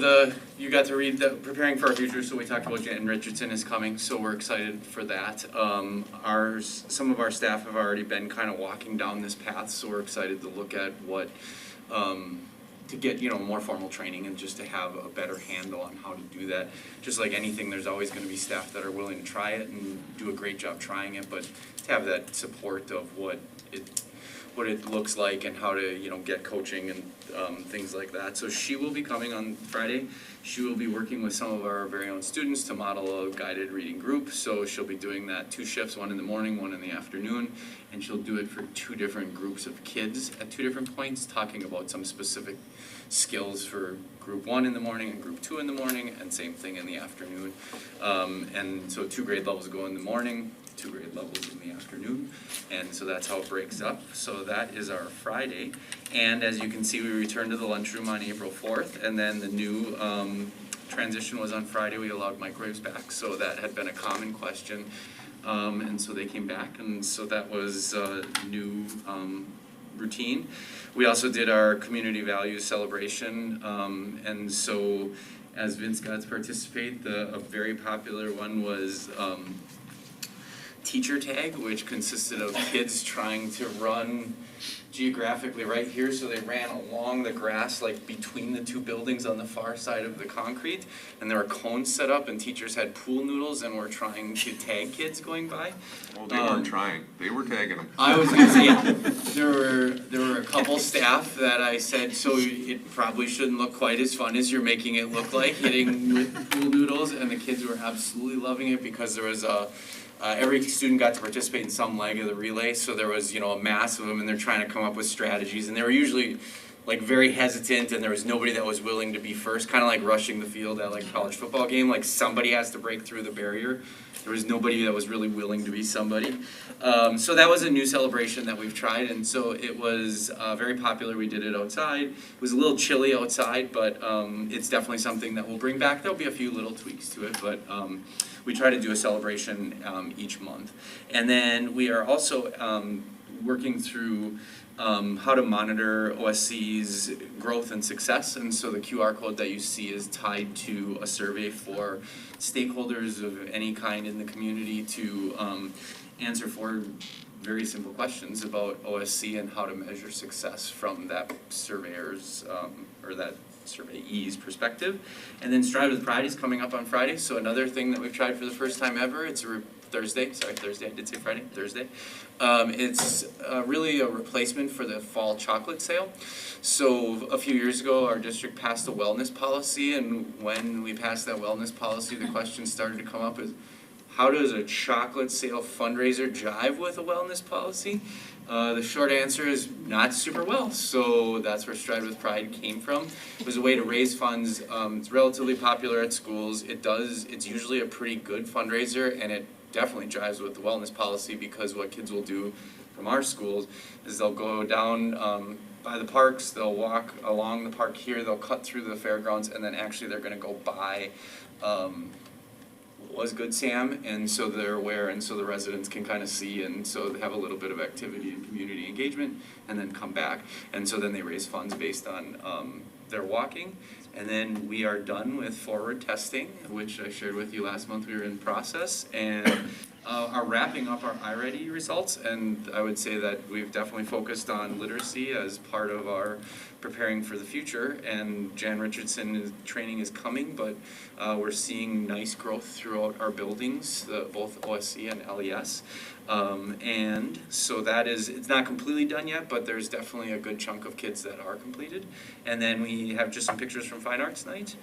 you got to read the Preparing for Our Future, so we talked about Jen Richardson is coming, so we're excited for that. Some of our staff have already been kind of walking down this path, so we're excited to look at what, to get, more formal training and just to have a better handle on how to do that. Just like anything, there's always gonna be staff that are willing to try it and do a great job trying it, but to have that support of what it looks like and how to, get coaching and things like that. So she will be coming on Friday. She will be working with some of our very own students to model a guided reading group. So she'll be doing that 2 shifts, one in the morning, one in the afternoon, and she'll do it for 2 different groups of kids at 2 different points, talking about some specific skills for group 1 in the morning and group 2 in the morning, and same thing in the afternoon. And so 2 grade levels go in the morning, 2 grade levels in the afternoon, and so that's how it breaks up. So that is our Friday, and as you can see, we returned to the lunchroom on April 4th, and then the new transition was on Friday. We allowed microwaves back, so that had been a common question, and so they came back, and so that was a new routine. We also did our community values celebration, and so as Vince got to participate, a very popular one was teacher tag, which consisted of kids trying to run geographically right here, so they ran along the grass like between the 2 buildings on the far side of the concrete, and there were cones set up and teachers had pool noodles and were trying to tag kids going by. Well, they weren't trying, they were tagging them. I was gonna say, there were a couple staff that I said, so it probably shouldn't look quite as fun as you're making it look like, hitting with pool noodles, and the kids were absolutely loving it because there was every student got to participate in some leg of the relay, so there was, a mass of them, and they're trying to come up with strategies, and they were usually like very hesitant, and there was nobody that was willing to be first, kind of like rushing the field at like a college football game, like somebody has to break through the barrier. There was nobody that was really willing to be somebody. So that was a new celebration that we've tried, and so it was very popular. We did it outside. It was a little chilly outside, but it's definitely something that we'll bring back. There'll be a few little tweaks to it, but we try to do a celebration each month. And then we are also working through how to monitor OSC's growth and success, and so the QR code that you see is tied to a survey for stakeholders of any kind in the community to answer 4 very simple questions about OSC and how to measure success from that surveyor's or that surveyee's perspective. And then Strive with Pride is coming up on Friday, so another thing that we've tried for the first time ever. It's a Thursday, I did say Friday, Thursday. It's really a replacement for the fall chocolate sale. So a few years ago, our district passed a wellness policy, and when we passed that wellness policy, the question started to come up is, how does a chocolate sale fundraiser jive with a wellness policy? The short answer is not super well, so that's where Stride with Pride came from. It was a way to raise funds. It's relatively popular at schools. It's usually a pretty good fundraiser, and it definitely jives with the wellness policy, because what kids will do from our schools is they'll go down by the parks, they'll walk along the park here, they'll cut through the fairgrounds, and then actually they're gonna go by, what was Good Sam, and so they're aware, and so the residents can kind of see, and so they have a little bit of activity and community engagement, and then come back. And so then they raise funds based on their walking. And then we are done with forward testing, which I shared with you last month. We were in process, and are wrapping up our iReady results. And I would say that we've definitely focused on literacy as part of our preparing for the future. And Jan Richardson's training is coming, but we're seeing nice growth throughout our buildings, both OSC and LES. And so that is, it's not completely done yet, but there's definitely a good chunk of kids that are completed. And then we have just some pictures from Fine Arts Night,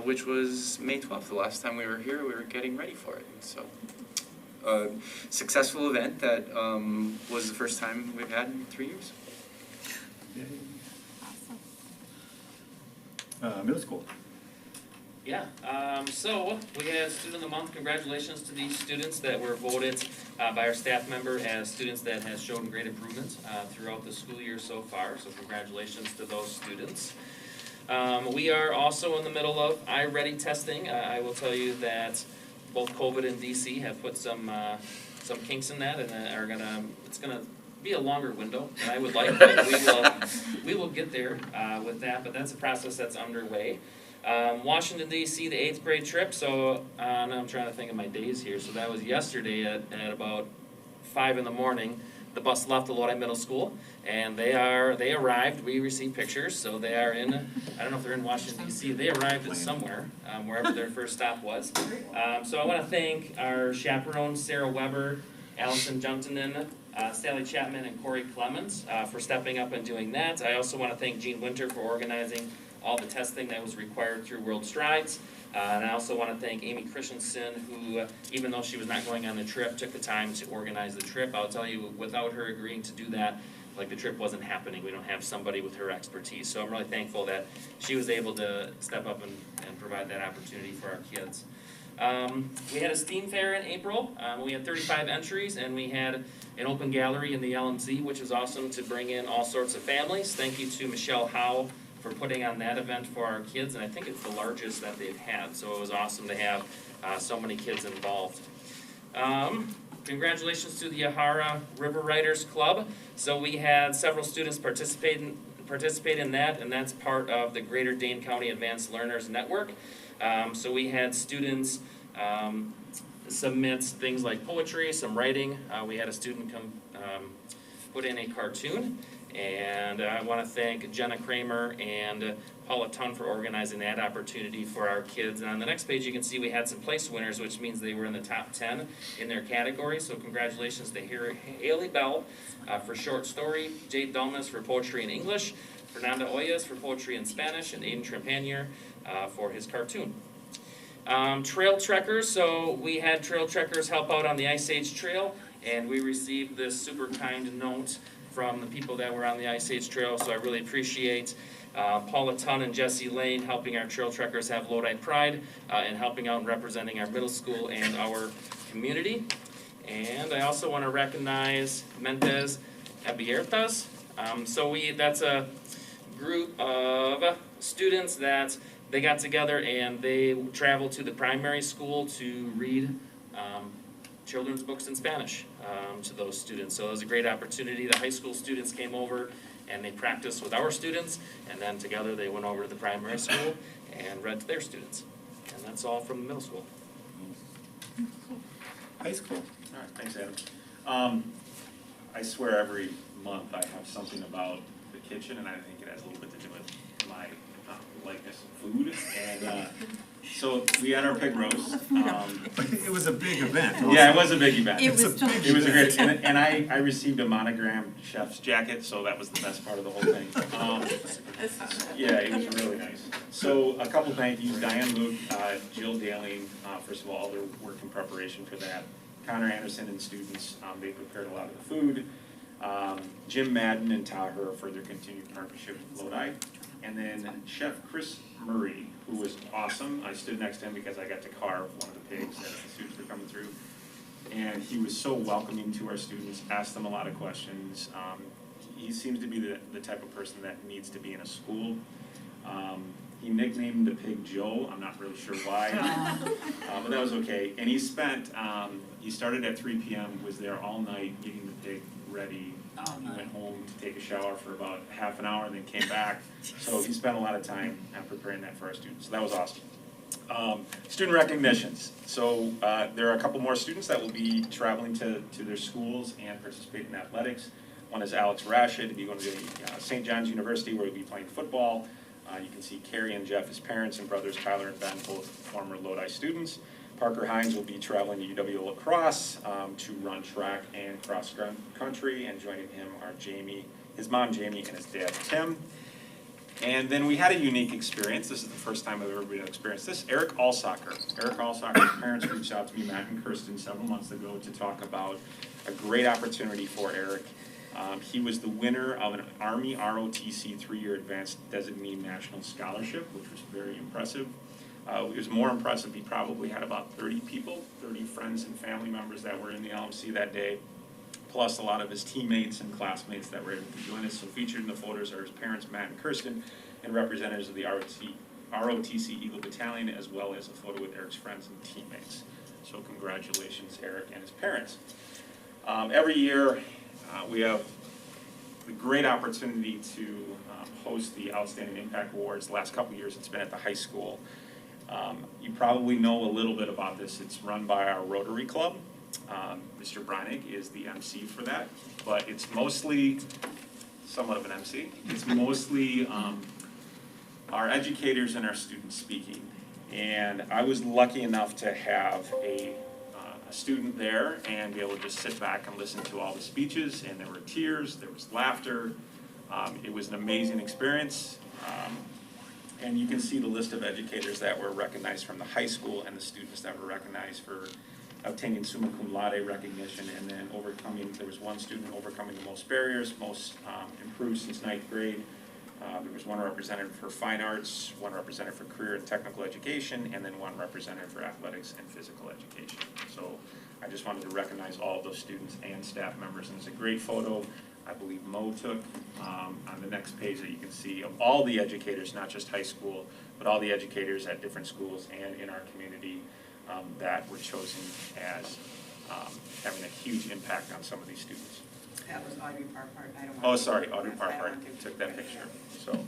which was May 12th. The last time we were here, we were getting ready for it. So, a successful event that was the first time we've had in 3 years. Middle school. Yeah, so we had Student of the Month. Congratulations to these students that were voted by our staff member as students that has shown great improvement throughout the school year so far. So congratulations to those students. We are also in the middle of iReady testing. I will tell you that both COVID and DC have put some kinks in that, and it's gonna be a longer window than I would like, but we will get there with that. But that's a process that's underway. Washington DC, the 8th grade trip, so now I'm trying to think of my days here, so that was yesterday at about 5 in the morning. The bus left the Lodi Middle School, and they arrived, we received pictures, so they are in, I don't know if they're in Washington DC, they arrived at somewhere, wherever their first stop was. So I want to thank our chaperones, Sarah Weber, Allison Juntanen, Sally Chapman, and Corey Clemens for stepping up and doing that. I also want to thank Jean Winter for organizing all the testing that was required through World Strides. And I also want to thank Amy Christensen, who, even though she was not going on the trip, took the time to organize the trip. I'll tell you, without her agreeing to do that, like, the trip wasn't happening. We don't have somebody with her expertise. So I'm really thankful that she was able to step up and provide that opportunity for our kids. We had a STEAM fair in April. We had 35 entries, and we had an open gallery in the LMZ, which was awesome to bring in all sorts of families. Thank you to Michelle Howe for putting on that event for our kids, and I think it's the largest that they've had, so it was awesome to have so many kids involved. Congratulations to the Yahara River Riders Club. So we had several students participate in that, and that's part of the Greater Dane County Advanced Learners Network. So we had students submit things like poetry, some writing. We had a student come put in a cartoon. And I want to thank Jenna Kramer and Paula Tun for organizing that opportunity for our kids. And on the next page, you can see we had some place winners, which means they were in the top 10 in their category. So congratulations to Haley Bell for short story, Jade Dalmas for poetry in English, Fernanda Oyas for poetry in Spanish, and Aiden Trepanier for his cartoon. Trail trekkers, so we had trail trekkers help out on the Ice Age Trail, and we received this super kind note from the people that were on the Ice Age Trail, so I really appreciate Paula Tun and Jesse Lane helping our trail trekkers have Lodi pride and helping out and representing our middle school and our community. And I also want to recognize Mentes Abiertas. That's a group of students that they got together and they traveled to the primary school to read children's books in Spanish to those students. So it was a great opportunity. The high school students came over and they practiced with our students, and then together they went over to the primary school and read to their students. And that's all from the middle school. High school. All right, thanks, Adam. I swear every month I have something about the kitchen, and I think it has a little bit to do with my likeness of food. And so we had our pig roast. It was a big event. Yeah, it was a big event. It was It was a great, and I received a monogrammed chef's jacket, so that was the best part of the whole thing. Yeah, it was really nice. So a couple thank yous, Diane Luke, Jill Daling, first of all their work in preparation for that. Connor Anderson and students, they prepared a lot of the food. Jim Madden and Taher for their continued partnership with Lodi. And then Chef Chris Murray, who was awesome. I stood next to him because I got to carve one of the pigs as the students were coming through. And he was so welcoming to our students, asked them a lot of questions. he seems to be the type of person that needs to be in a school. He nicknamed the pig Joe, I'm not really sure why, but that was okay. And he spent, he started at 3 p.m., was there all night getting the pig ready. He went home to take a shower for about half an hour and then came back. So he spent a lot of time preparing that for our students, so that was awesome. Student recognitions. So there are a couple more students that will be traveling to their schools and participating in athletics. One is Alex Rashid, he'll be going to St. John's University where he'll be playing football. You can see Carrie and Jeff, his parents, and brothers Tyler and Ben, both former Lodi students. Parker Hines will be traveling to UW La Crosse to run track and cross country, and joining him are Jamie, his mom Jamie, and his dad Tim. And then we had a unique experience. This is the first time I've ever been experienced this. Eric Allsocker. Eric Allsocker's parents reached out to me, Matt and Kirsten, several months ago to talk about a great opportunity for Eric. He was the winner of an Army ROTC 3-year Advanced Designee National Scholarship, which was very impressive. It was more impressive, he probably had about 30 people, 30 friends and family members that were in the LMC that day, plus a lot of his teammates and classmates that were able to join us. So featured in the photos are his parents, Matt and Kirsten, and representatives of the ROTC Eagle Battalion, as well as a photo with Eric's friends and teammates. So congratulations, Eric and his parents. Every year, we have the great opportunity to host the Outstanding Impact Awards. The last couple of years, it's been at the high school. You probably know a little bit about this. It's run by our Rotary Club. Mr. Breinig is the MC for that, but it's mostly somewhat of an MC. It's mostly our educators and our students speaking. And I was lucky enough to have a student there and be able to just sit back and listen to all the speeches, and there were tears, there was laughter. It was an amazing experience. And you can see the list of educators that were recognized from the high school and the students that were recognized for obtaining summa cum laude recognition, and then there was one student overcoming the most barriers, most improved since 9th grade. There was one representative for fine arts, one representative for career and technical education, and then one representative for athletics and physical education. So I just wanted to recognize all of those students and staff members, and it's a great photo I believe Mo took on the next page that you can see of all the educators, not just high school, but all the educators at different schools and in our community that were chosen as having a huge impact on some of these students. That was Audrey Parpart. I don't want Oh, to- sorry, Audrey Parpart took that picture. So,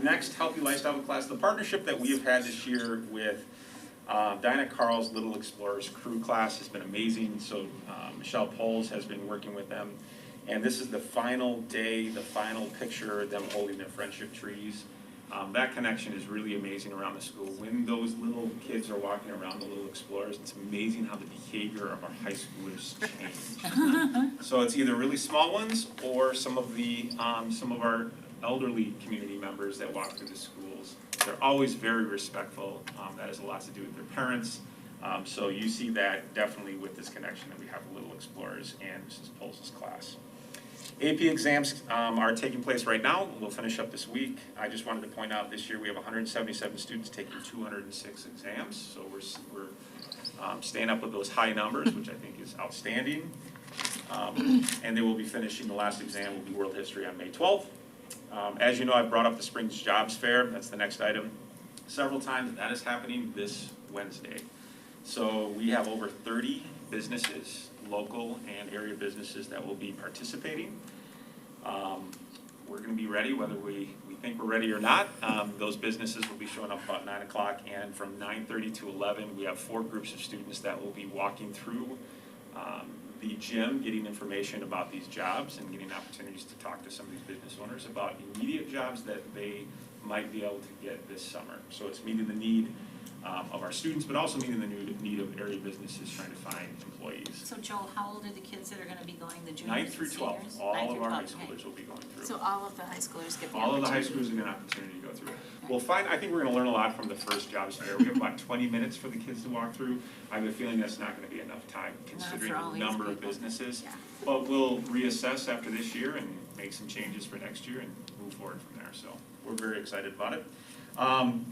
next, Healthy Lifestyle Class. The partnership that we have had this year with Dinah Carl's Little Explorers Crew class has been amazing. So Michelle Poles has been working with them. And this is the final day, the final picture of them holding their friendship trees. That connection is really amazing around the school. When those little kids are walking around the Little Explorers, it's amazing how the behavior of our high schoolers change. So it's either really small ones or some of our elderly community members that walk through the schools. They're always very respectful. That has a lot to do with their parents. So you see that definitely with this connection that we have with Little Explorers and Mrs. Poles' class. AP exams are taking place right now. We'll finish up this week. I just wanted to point out this year we have 177 students taking 206 exams. So we're staying up with those high numbers, which I think is outstanding. And they will be finishing, the last exam will be World History on May 12th. As you know, I've brought up the Springs Jobs Fair. That's the next item. Several times, that is happening this Wednesday. So we have over 30 businesses, local and area businesses, that will be participating. We're going to be ready whether we think we're ready or not. Those businesses will be showing up about 9 o'clock, and from 9:30 to 11, we have 4 groups of students that will be walking through the gym, getting information about these jobs and getting opportunities to talk to some of these business owners about immediate jobs that they might be able to get this summer. So it's meeting the need of our students, but also meeting the need of area businesses trying to find employees. So Joe, how old are the kids that are gonna be going, the juniors 9th and through 12, seniors? all 9 of through our high 12, okay. schoolers will be going through. So all of the high schoolers get the All of the high opportunity. schoolers get an opportunity to go through. I think we're gonna learn a lot from the first jobs fair. We have about 20 minutes for the kids to walk through. I have a feeling that's not gonna be enough time considering all the these number of people. businesses. Yeah. But we'll reassess after this year and make some changes for next year and move forward from there. So we're very excited about it.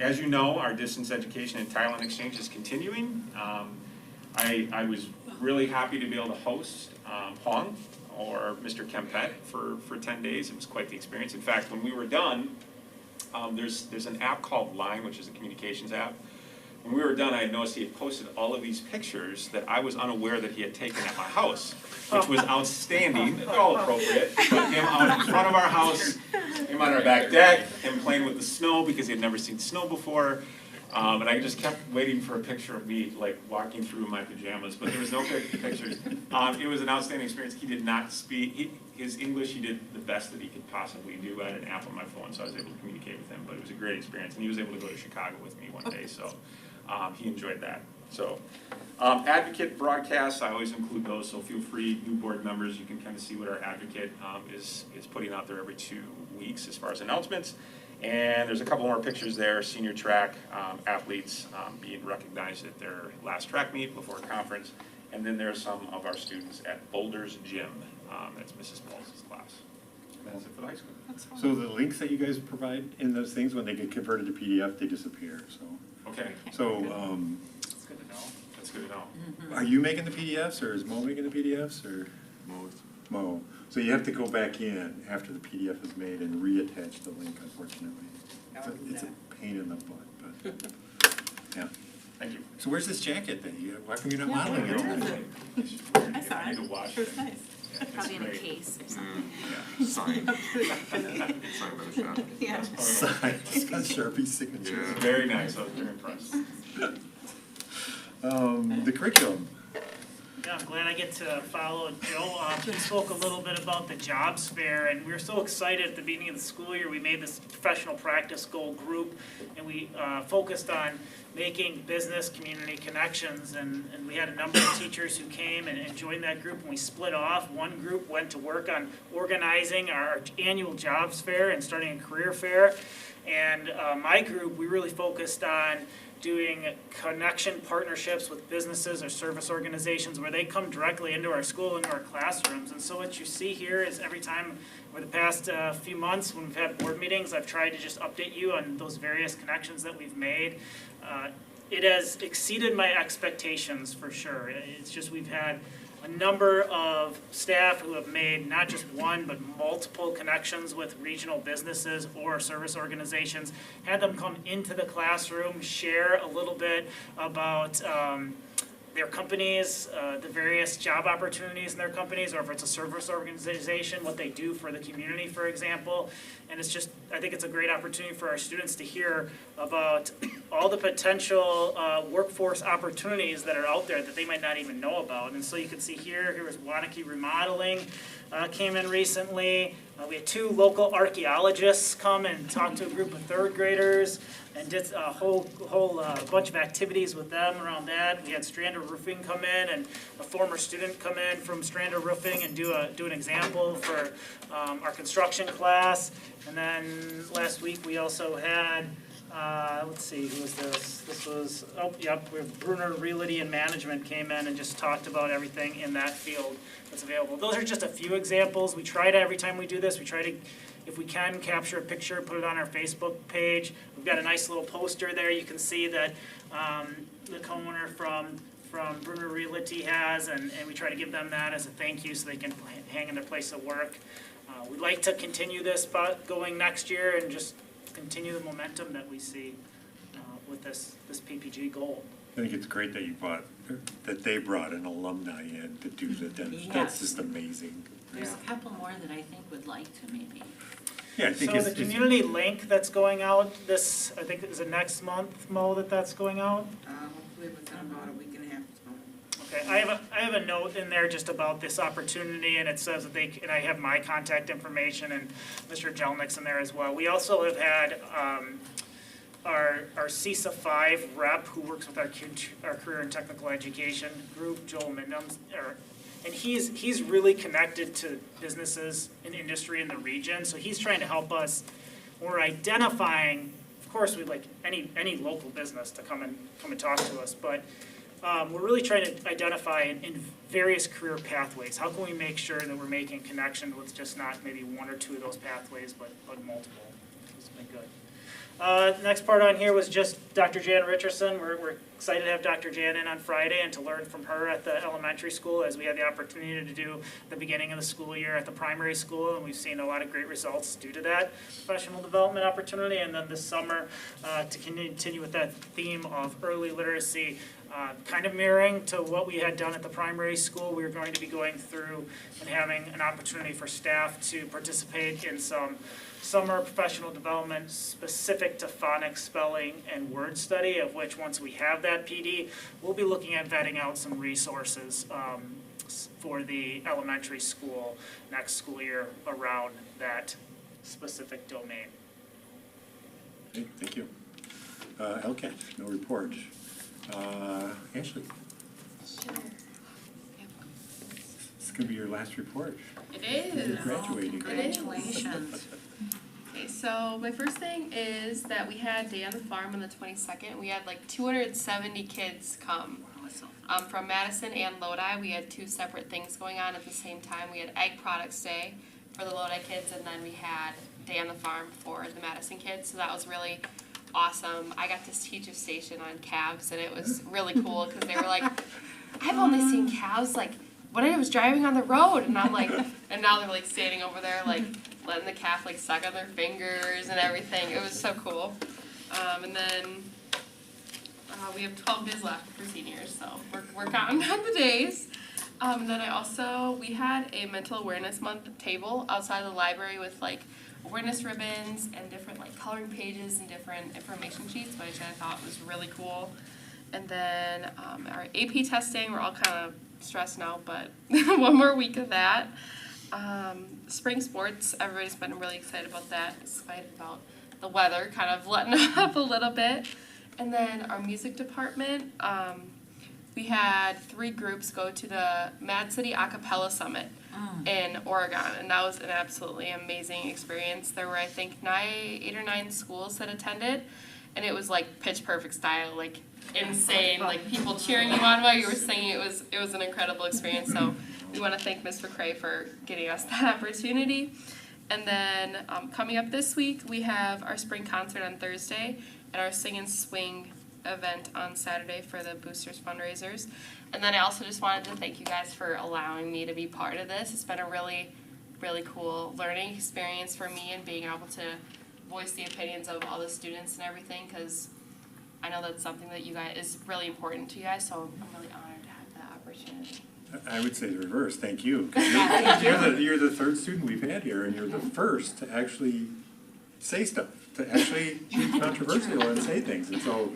As you know, our distance education and Thailand exchange is continuing. I was really happy to be able to host Hong or Mr. Kempet for 10 days. It was quite the experience. In fact, when we were done, there's an app called Line, which is a communications app. When we were done, I noticed he had posted all of these pictures that I was unaware that he had taken at my house, which was outstanding. They're all appropriate, but him out in front of our house, him on our back deck, him playing with the snow because he had never seen snow before. And I just kept waiting for a picture of me, like, walking through my pajamas, but there was no pictures. It was an outstanding experience. He did not speak, his English, he did the best that he could possibly do. I had an app on my phone, so I was able to communicate with him, but it was a great experience. And he was able to go to Chicago with me one day, so he enjoyed that. So, advocate broadcasts, I always include those, so feel free, new board members, you can kind of see what our advocate is putting out there every 2 weeks as far as announcements. And there's a couple more pictures there, senior track athletes being recognized at their last track meet before conference. And then there's some of our students at Boulder's Gym. That's Mrs. Paul's class. And that's it for the high school. That's fine. So the links that you guys provide in those things, when they get converted to PDF, they disappear, so. Okay, So, that's good to know. That's good to know. are you making the PDFs, or is Mo making the PDFs, or? Mo. So you have to go back in after the PDF is made and reattach the link, unfortunately. It's a pain in the butt, but, yeah. Thank you. So where's this jacket then? Why come you're not modeling it? I saw I need to it. wash It was it. nice. Probably in a great. case or something. Signed by the shop. Yeah. Signed, Sharpie signature. Yeah. Very nice, I was very impressed. The curriculum. Yeah, I'm glad I get to follow Joe. He spoke a little bit about the jobs fair, and we were so excited at the beginning of the school year. We made this professional practice goal group, and we focused on making business community connections, and we had a number of teachers who came and joined that group, and we split off. One group went to work on organizing our annual jobs fair and starting a career fair, and my group, we really focused on doing connection partnerships with businesses or service organizations where they come directly into our school, into our classrooms. And so what you see here is every time over the past few months when we've had board meetings, I've tried to just update you on those various connections that we've made. It has exceeded my expectations for sure. It's just we've had a number of staff who have made not just one but multiple connections with regional businesses or service organizations, had them come into the classroom, share a little bit about their companies, the various job opportunities in their companies, or if it's a service organization, what they do for the community, for example. And it's just, I think it's a great opportunity for our students to hear about all the potential workforce opportunities that are out there that they might not even know about. And so you can see here was Wanakee Remodeling came in recently. We had 2 local archaeologists come and talk to a group of 3rd graders and did a whole bunch of activities with them around that. We had Strander Roofing come in and a former student come in from Strander Roofing and do an example for our construction class. And then last week we also had, let's see, who was this? This was, Bruner Realty and Management came in and just talked about everything in that field that's available. Those are just a few examples. We try to, every time we do this, we try to, if we can, capture a picture, put it on our Facebook page. We've got a nice little poster there. You can see that the co-owner from Bruner Realty has, and we try to give them that as a thank you so they can hang in their place of work. We'd like to continue this going next year and just continue the momentum that we see with this PPG goal. I think it's great that they brought an alumni in to do that. That's Yes. just amazing. There's a couple more that I think would like to maybe. Yeah, I think So the community link that's going out this, I think it was the next month, Mo, that's going out? Hopefully within about a week and a half. Okay, I have a note in there just about this opportunity, and it says that and I have my contact information and Mr. Jelnick's in there as well. We also have had our CISA 5 rep who works with our career and technical education group, Joel Mindham, and he's really connected to businesses and industry in the region, so he's trying to help us. We're identifying, of course, we'd like any local business to come and talk to us, but we're really trying to identify in various career pathways. How can we make sure that we're making connections with just not maybe 1 or 2 of those pathways, but multiple? It's been good. Next part on here was just Dr. Jan Richardson. We're excited to have Dr. Jan in on Friday and to learn from her at the elementary school, as we had the opportunity to do the beginning of the school year at the primary school, and we've seen a lot of great results due to that professional development opportunity. And then this summer, to continue with that theme of early literacy, kind of mirroring to what we had done at the primary school, we are going to be going through and having an opportunity for staff to participate in some summer professional development specific to phonics, spelling, and word study, of which once we have that PD, we'll be looking at vetting out some resources for the elementary school next school year around that specific domain. Okay, thank you. LCAT, no report. Ashley, Sure. this is gonna be your last report. It You're is. graduating. Congratulations. Okay, so my first thing is that we had Day on the Farm on the 22nd. We had like 270 kids come. From Madison and Lodi. We had two separate things going on at the same time. We had Egg Products Day for the Lodi kids, and then we had Day on the Farm for the Madison kids. So that was really awesome. I got to teach a station on calves, and it was really cool because they were like, I've only seen calves like when I was driving on the road, and I'm like, and now they're like standing over there like letting the calf like suck on their fingers and everything. It was so cool. And then we have 12 days left for seniors, so we're counting down the days. Then we had a mental awareness month table outside the library with like awareness ribbons and different like coloring pages and different information sheets, which I thought was really cool. And then our AP testing, we're all kind of stressed now, but one more week of that. Spring sports, everybody's been really excited about that, excited about the weather kind of letting up a little bit. And then our music department, we had 3 groups go to the Mad City Acapella Summit in Oregon, and that was an absolutely amazing experience. There were, I think, 8 or 9 schools that attended, and it was like pitch perfect style, like insane, like people cheering you on while you were singing. It was an incredible experience. So we want to thank Ms. McCrae for getting us that opportunity. And then coming up this week, we have our spring concert on Thursday and our Sing and Swing event on Saturday for the Boosters fundraisers. And then I also just wanted to thank you guys for allowing me to be part of this. It's been a really, really cool learning experience for me, and being able to voice the opinions of all the students and everything, because I know that's something that you guys is really important to you guys, so I'm really honored to have that opportunity. I would say the reverse, thank you. 'Cause you're the 3rd student we've had here, and you're the first to actually say stuff, to actually be controversial and say things, and so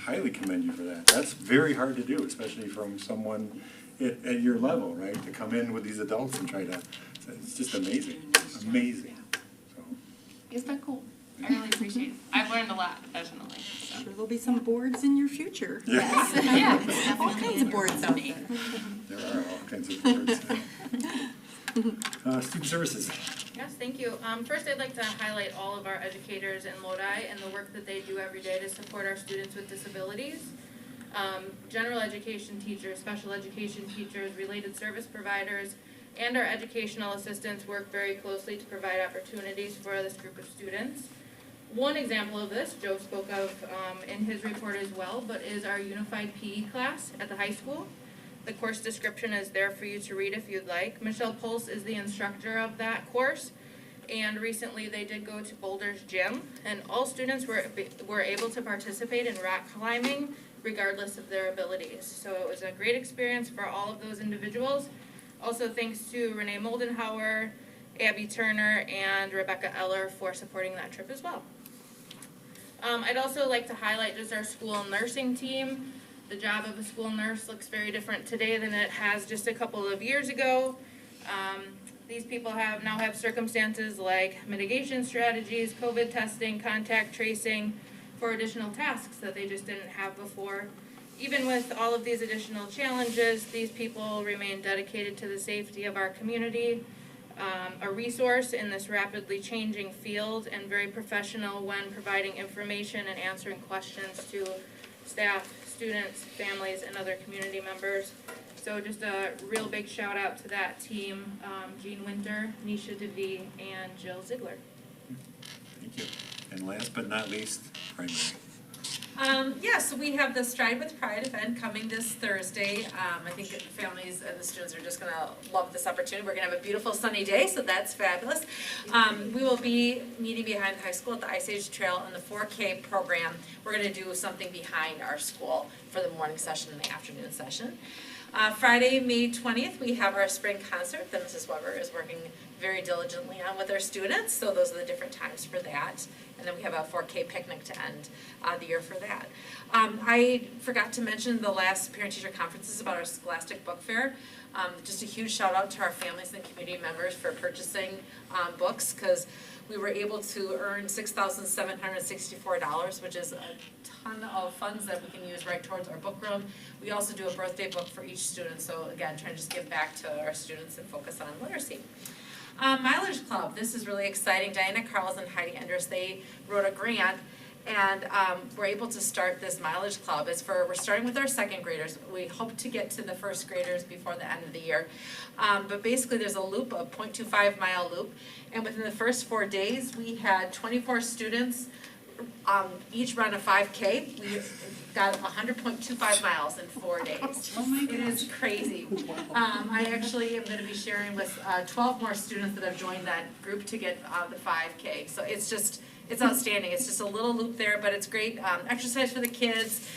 highly commend you for that. That's very hard to do, especially from someone at your level, right? To come in with these adults and try to, it's just amazing, amazing. So. It's been cool. I really appreciate it. I've learned a lot, definitely. So. Sure, there'll be some boards in your future. Yes. Yeah, all kinds of boards out there. There are all kinds of words. Student services. Yes, thank you. First, I'd like to highlight all of our educators in Lodi and the work that they do every day to support our students with disabilities. General education teachers, special education teachers, related service providers, and our educational assistants work very closely to provide opportunities for this group of students. One example of this, Joe spoke of in his report as well, but is our unified PE class at the high school. The course description is there for you to read if you'd like. Michelle Pulse is the instructor of that course, and recently they did go to Boulder's gym, and all students were able to participate in rock climbing regardless of their abilities. So it was a great experience for all of those individuals. Also thanks to Renee Moldenhauer, Abby Turner, and Rebecca Eller for supporting that trip as well. I'd also like to highlight just our school nursing team. The job of a school nurse looks very different today than it has just a couple of years ago. These people now have circumstances like mitigation strategies, COVID testing, contact tracing for additional tasks that they just didn't have before. Even with all of these additional challenges, these people remain dedicated to the safety of our community, a resource in this rapidly changing field, and very professional when providing information and answering questions to staff, students, families, and other community members. So just a real big shout out to that team, Jean Winter, Nisha DeVee, and Jill Ziegler. Thank you. And last but not least, primary. Yeah, so we have the Stride with Pride event coming this Thursday. I think the families and the students are just gonna love this opportunity. We're gonna have a beautiful sunny day, so that's fabulous. We will be meeting behind the high school at the Ice Age Trail in the 4K program. We're gonna do something behind our school for the morning session and the afternoon session. Friday, May 20th, we have our spring concert that Mrs. Weber is working very diligently on with our students, so those are the different times for that. And then we have a 4K picnic to end the year for that. I forgot to mention the last parent-teacher conferences about our Scholastic Book Fair. Just a huge shout out to our families and community members for purchasing books, because we were able to earn $6,764, which is a ton of funds that we can use right towards our book room. We also do a birthday book for each student, so again, trying to just give back to our students and focus on literacy. Mileage Club, this is really exciting. Diana Carls and Heidi Enders, they wrote a grant, and we're able to start this Mileage Club. We're starting with our second graders. We hope to get to the first graders before the end of the year. But basically there's a loop, a 0.25 mile loop, and within the first 4 days, we had 24 students each run a 5K. We got 100.25 miles in 4 days. Oh my It is crazy. I actually am gonna be sharing with 12 more students that have joined that group to get the 5K. So it's outstanding. It's just a little loop there, but it's great exercise for the kids,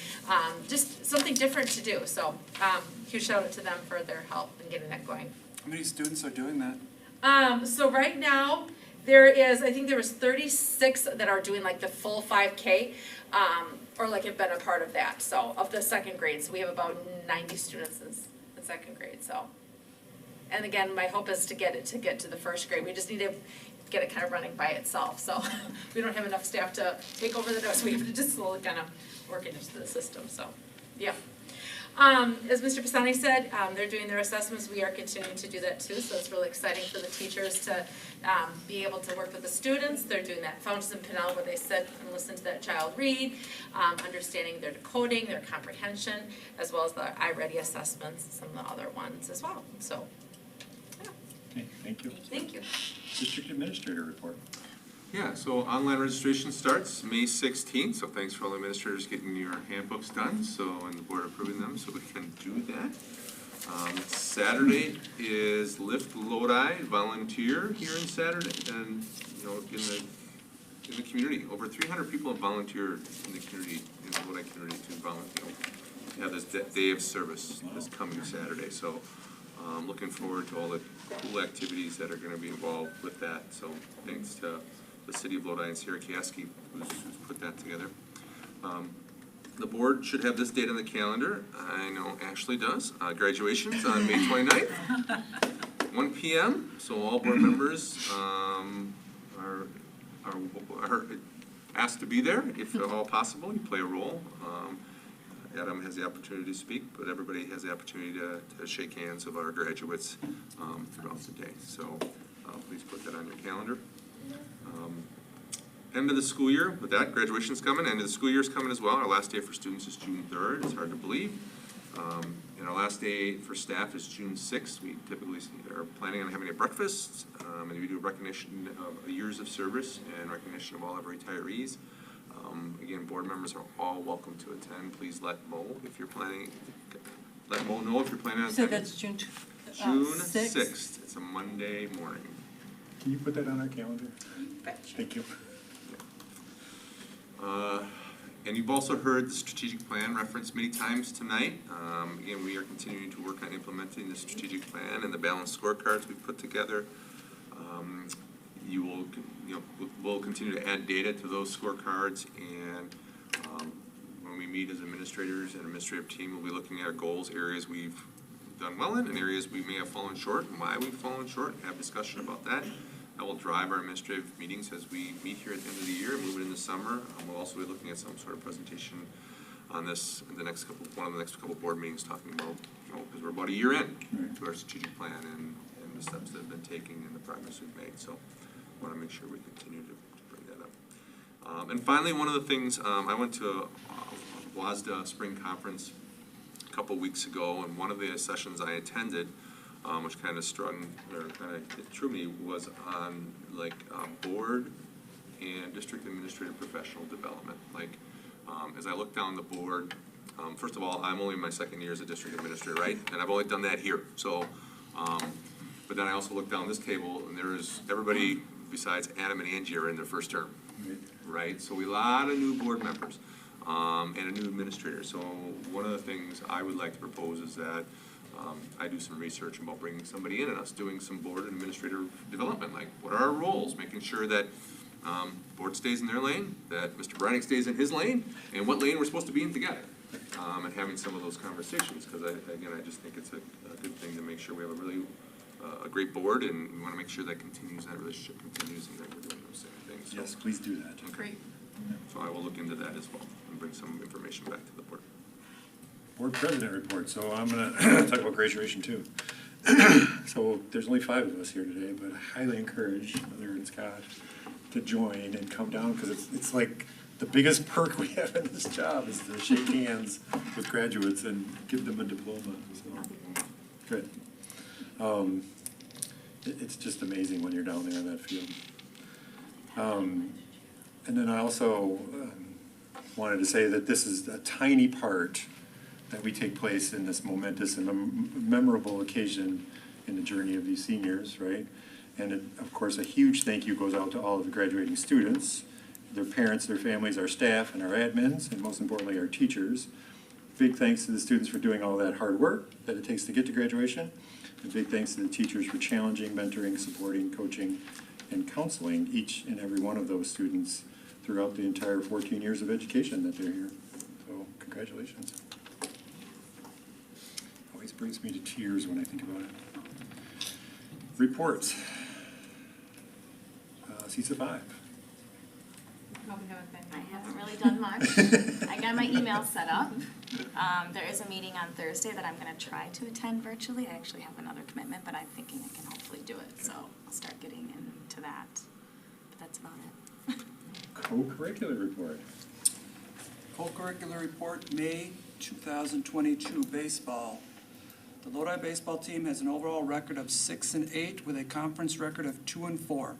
just something different to do. So huge shout out to them for their help in getting that going. How many students are doing that? So right now, I think there was 36 that are doing like the full 5K, or like have been a part of that, so, of the second grade. So we have about 90 students in second grade, so. And again, my hope is to get to the first grade. We just need to get it kind of running by itself, so we don't have enough staff to take over the notes. We have to just slowly kind of work into the system, so, yeah. As Mr. Pisani said, they're doing their assessments. We are continuing to do that too, so it's really exciting for the teachers to be able to work with the students. They're doing that Fountains and Pinnell where they sit and listen to that child read, understanding their decoding, their comprehension, as well as the iReady assessments, some of the other ones as well. So, yeah. Okay, thank you. Thank you. District Administrator report. Yeah, so online registration starts May 16th, so thanks for all the administrators getting your handbooks done, and the board approving them, so we can do that. Saturday is Lift Lodi volunteer here in Saturday, and, in the community. Over 300 people have volunteered in the community, in the Lodi community to volunteer. Have this day of service this coming Saturday, so looking forward to all the cool activities that are gonna be involved with that, so thanks to the city of Lodi and Sarah Caskey who's put that together. The board should have this date on the calendar. I know Ashley does. Graduation's on May 29th, 1 p.m. So all board members are asked to be there if at all possible. You play a role. Adam has the opportunity to speak, but everybody has the opportunity to shake hands of our graduates throughout the day. So please put that on your calendar. End of the school year, with that, graduation's coming, end of the school year's coming as well. Our last day for students is June 3rd, it's hard to believe. And our last day for staff is June 6th. We typically are planning on having a breakfast, and we do recognition of years of service and recognition of all of our retirees. Again, board members are all welcome to attend. Please let Mo know if you're planning on attending. So that's June June 6th? 6th, it's a Monday morning. Can you put that on our calendar? Thank you. And you've also heard the strategic plan referenced many times tonight. Again, we are continuing to work on implementing the strategic plan and the balanced scorecards we've put together. We'll continue to add data to those scorecards, and when we meet as administrators and administrative team, we'll be looking at our goals, areas we've done well in, and areas we may have fallen short, and why we've fallen short, and have discussion about that. That will drive our administrative meetings as we meet here at the end of the year, moving into summer. We'll also be looking at some sort of presentation on this in one of the next couple board meetings, talking about, because we're about a year in to our strategic plan and the steps that have been taken and the progress we've made. So I want to make sure we continue to bring that up. And finally, one of the things, I went to a WASDA spring conference a couple weeks ago, and one of the sessions I attended, which kind of threw me, was on board and district administrative professional development. Like, as I look down the board, first of all, I'm only in my second year as a district administrator, right? And I've only done that here, so, but then I also look down this table, and there is everybody besides Adam and Angie are in their first term, right? So a lot of new board members, and a new administrator. So one of the things I would like to propose is that I do some research about bringing somebody in and us doing some board and administrative development, like what are our roles, making sure that board stays in their lane, that Mr. Breining stays in his lane, and what lane we're supposed to be in together. And having some of those conversations, because I just think it's a good thing to make sure we have a really a great board, and we want to make sure that continues, that relationship continues, and that we're doing those same things. So, Yes, please do that. Great. so I will look into that as well and bring some information back to the board. Board president report, so I'm gonna talk about graduation too. So there's only 5 of us here today, but I highly encourage Heather and Scott to join and come down, because it's like the biggest perk we have in this job is to shake hands with graduates and give them a diploma, so, good. It's just amazing when you're down there in that field. And then I also wanted to say that this is a tiny part that we take place in this momentous and memorable occasion in the journey of these seniors, right? And of course, a huge thank you goes out to all of the graduating students, their parents, their families, our staff, and our admins, and most importantly, our teachers. Big thanks to the students for doing all that hard work that it takes to get to graduation. And big thanks to the teachers for challenging, mentoring, supporting, coaching, and counseling each and every one of those students throughout the entire 14 years of education that they're here. So, congratulations. Always brings me to tears when I think about it. Reports. CISA 5. I haven't really done much. I got my email set up. There is a meeting on Thursday that I'm gonna try to attend virtually. I actually have another commitment, but I'm thinking I can hopefully do it, so I'll start getting into that. But that's about it. Co-curricular report. Co-curricular report, May 2022, baseball. The Lodi baseball team has an overall record of 6-8 with a conference record of 2-4.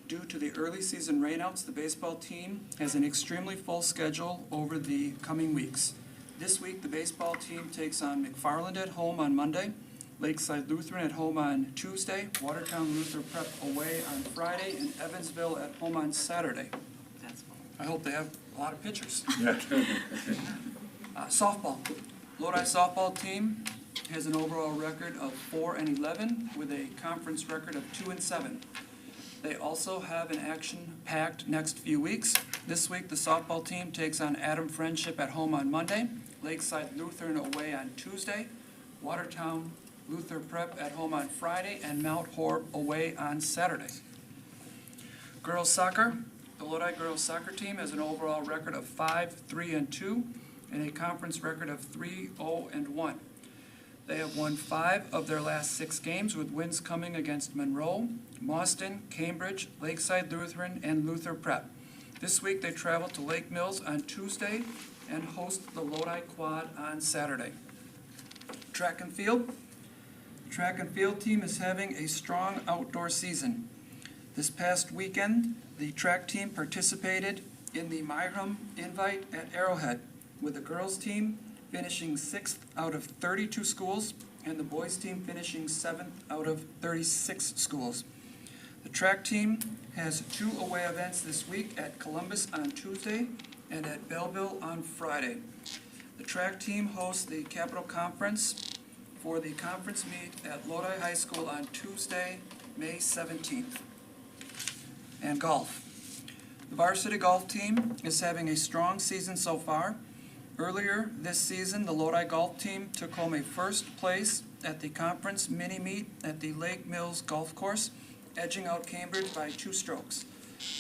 Due to the early season rainouts, the baseball team has an extremely full schedule over the coming weeks. This week, the baseball team takes on McFarland at home on Monday, Lakeside Lutheran at home on Tuesday, Watertown Luther Prep away on Friday, and Evansville at home on Saturday. I hope they have a lot of pitchers. Yeah. Softball. Lodi softball team has an overall record of 4-11 with a conference record of 2-7. They also have an action-packed next few weeks. This week, the softball team takes on Adam Friendship at home on Monday, Lakeside Lutheran away on Tuesday, Watertown Luther Prep at home on Friday, and Mount Horeb away on Saturday. Girls soccer. The Lodi girls soccer team has an overall record of 5-3-2 and a conference record of 3-0-1. They have won 5 of their last 6 games, with wins coming against Monroe, Mauston, Cambridge, Lakeside Lutheran, and Luther Prep. This week they travel to Lake Mills on Tuesday and host the Lodi Quad on Saturday. Track and field. The track and field team is having a strong outdoor season. This past weekend, the track team participated in the Myram Invite at Arrowhead, with the girls team finishing 6th out of 32 schools, and the boys team finishing 7th out of 36 schools. The track team has 2 away events this week at Columbus on Tuesday and at Belleville on Friday. The track team hosts the Capital Conference for the conference meet at Lodi High School on Tuesday, May 17th. And golf. The varsity golf team is having a strong season so far. Earlier this season, the Lodi golf team took home a first place at the conference mini-meet at the Lake Mills Golf Course, edging out Cambridge by 2 strokes.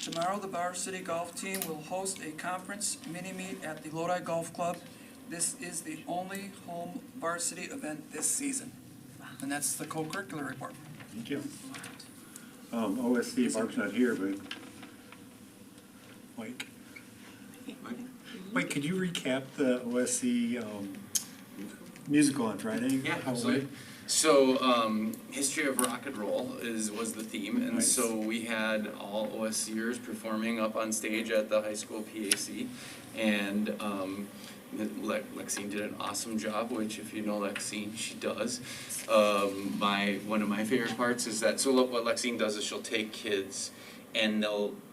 Tomorrow, the varsity golf team will host a conference mini-meet at the Lodi Golf Club. This is the only home varsity event this season. And that's the co-curricular report. Thank you. OSC, Mark's not here, but Mike, could you recap the OSC musical on Friday? Yeah, How it absolutely. So, history of rock and roll was the theme, and Nice. so we had all OSCers performing up on stage at the high school PAC, and Lexine did an awesome job, which if you know Lexine, she does. One of my favorite parts is that, so look, what Lexine does is she'll take kids and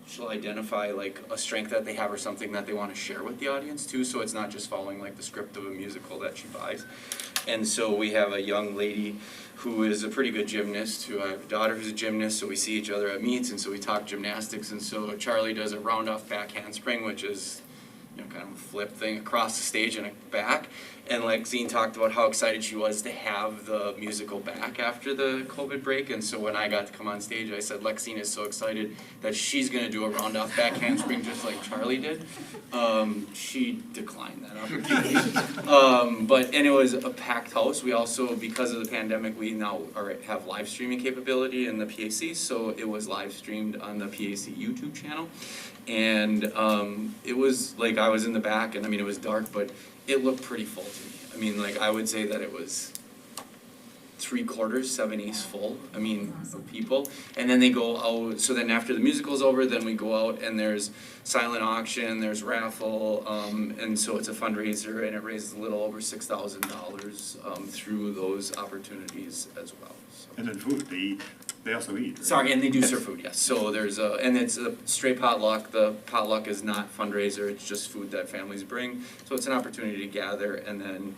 she'll identify like a strength that they have or something that they want to share with the audience too, so it's not just following like the script of a musical that she buys. And so we have a young lady who is a pretty good gymnast, who I have a daughter who's a gymnast, so we see each other at meets, and so we talk gymnastics, and so Charlie does a round off back handspring, which is, you know, kind of a flip thing across the stage and back. And Lexine talked about how excited she was to have the musical back after the COVID break. And so when I got to come on stage, I said, Lexine is so excited that she's going to do a round off back handspring just like Charlie did. She declined that opportunity. And it was a packed house. We also, because of the pandemic, we now have live streaming capability in the PAC. So it was live streamed on the PAC YouTube channel. And it was like I was in the back, and I mean, it was dark, but it looked pretty full to me. I mean, like, I would say that it was 3/4, 7/8 full, I mean, of people. And then they go out, so then after the musical's over, then we go out and there's silent auction, there's raffle, and so it's a fundraiser, and it raises a little over $6,000 through those opportunities as well. So. And then food, they also eat, right? Sorry, and they do serve food, yes. So there's and it's a straight potluck. The potluck is not fundraiser, it's just food that families bring. So it's an opportunity to gather, and then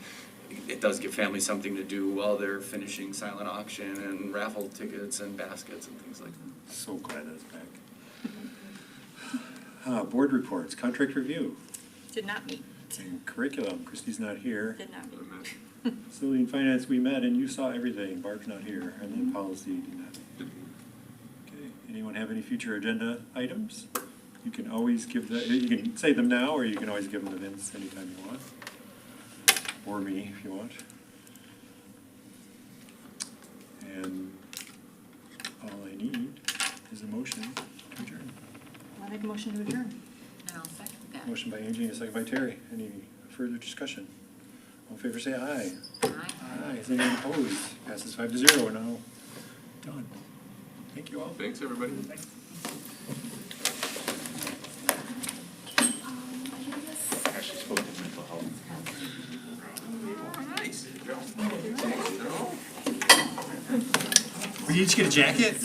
it does give families something to do while they're finishing silent auction and raffle tickets and baskets and things like that. So glad that's back. Board reports, contract review, Did not meet. and curriculum. Christie's not here. Did not meet. Facility and finance, we met and you saw everything. Barb's not here, and then policy did not. Okay, anyone have any future agenda items? You can always give you can say them now, or you can always give them to Vince anytime you want. Or me, if you want. And all I need is a motion to adjourn. I'll make a motion to adjourn. And I'll second that. Motion by Angie and a second by Terry. Any further discussion? All in favor say aye. Aye. Aye. Is anyone opposed? Passes 5-0. We're now done. Thank you all. Thanks, everybody. Actually spoke to mental health. Nice. We each get a jacket?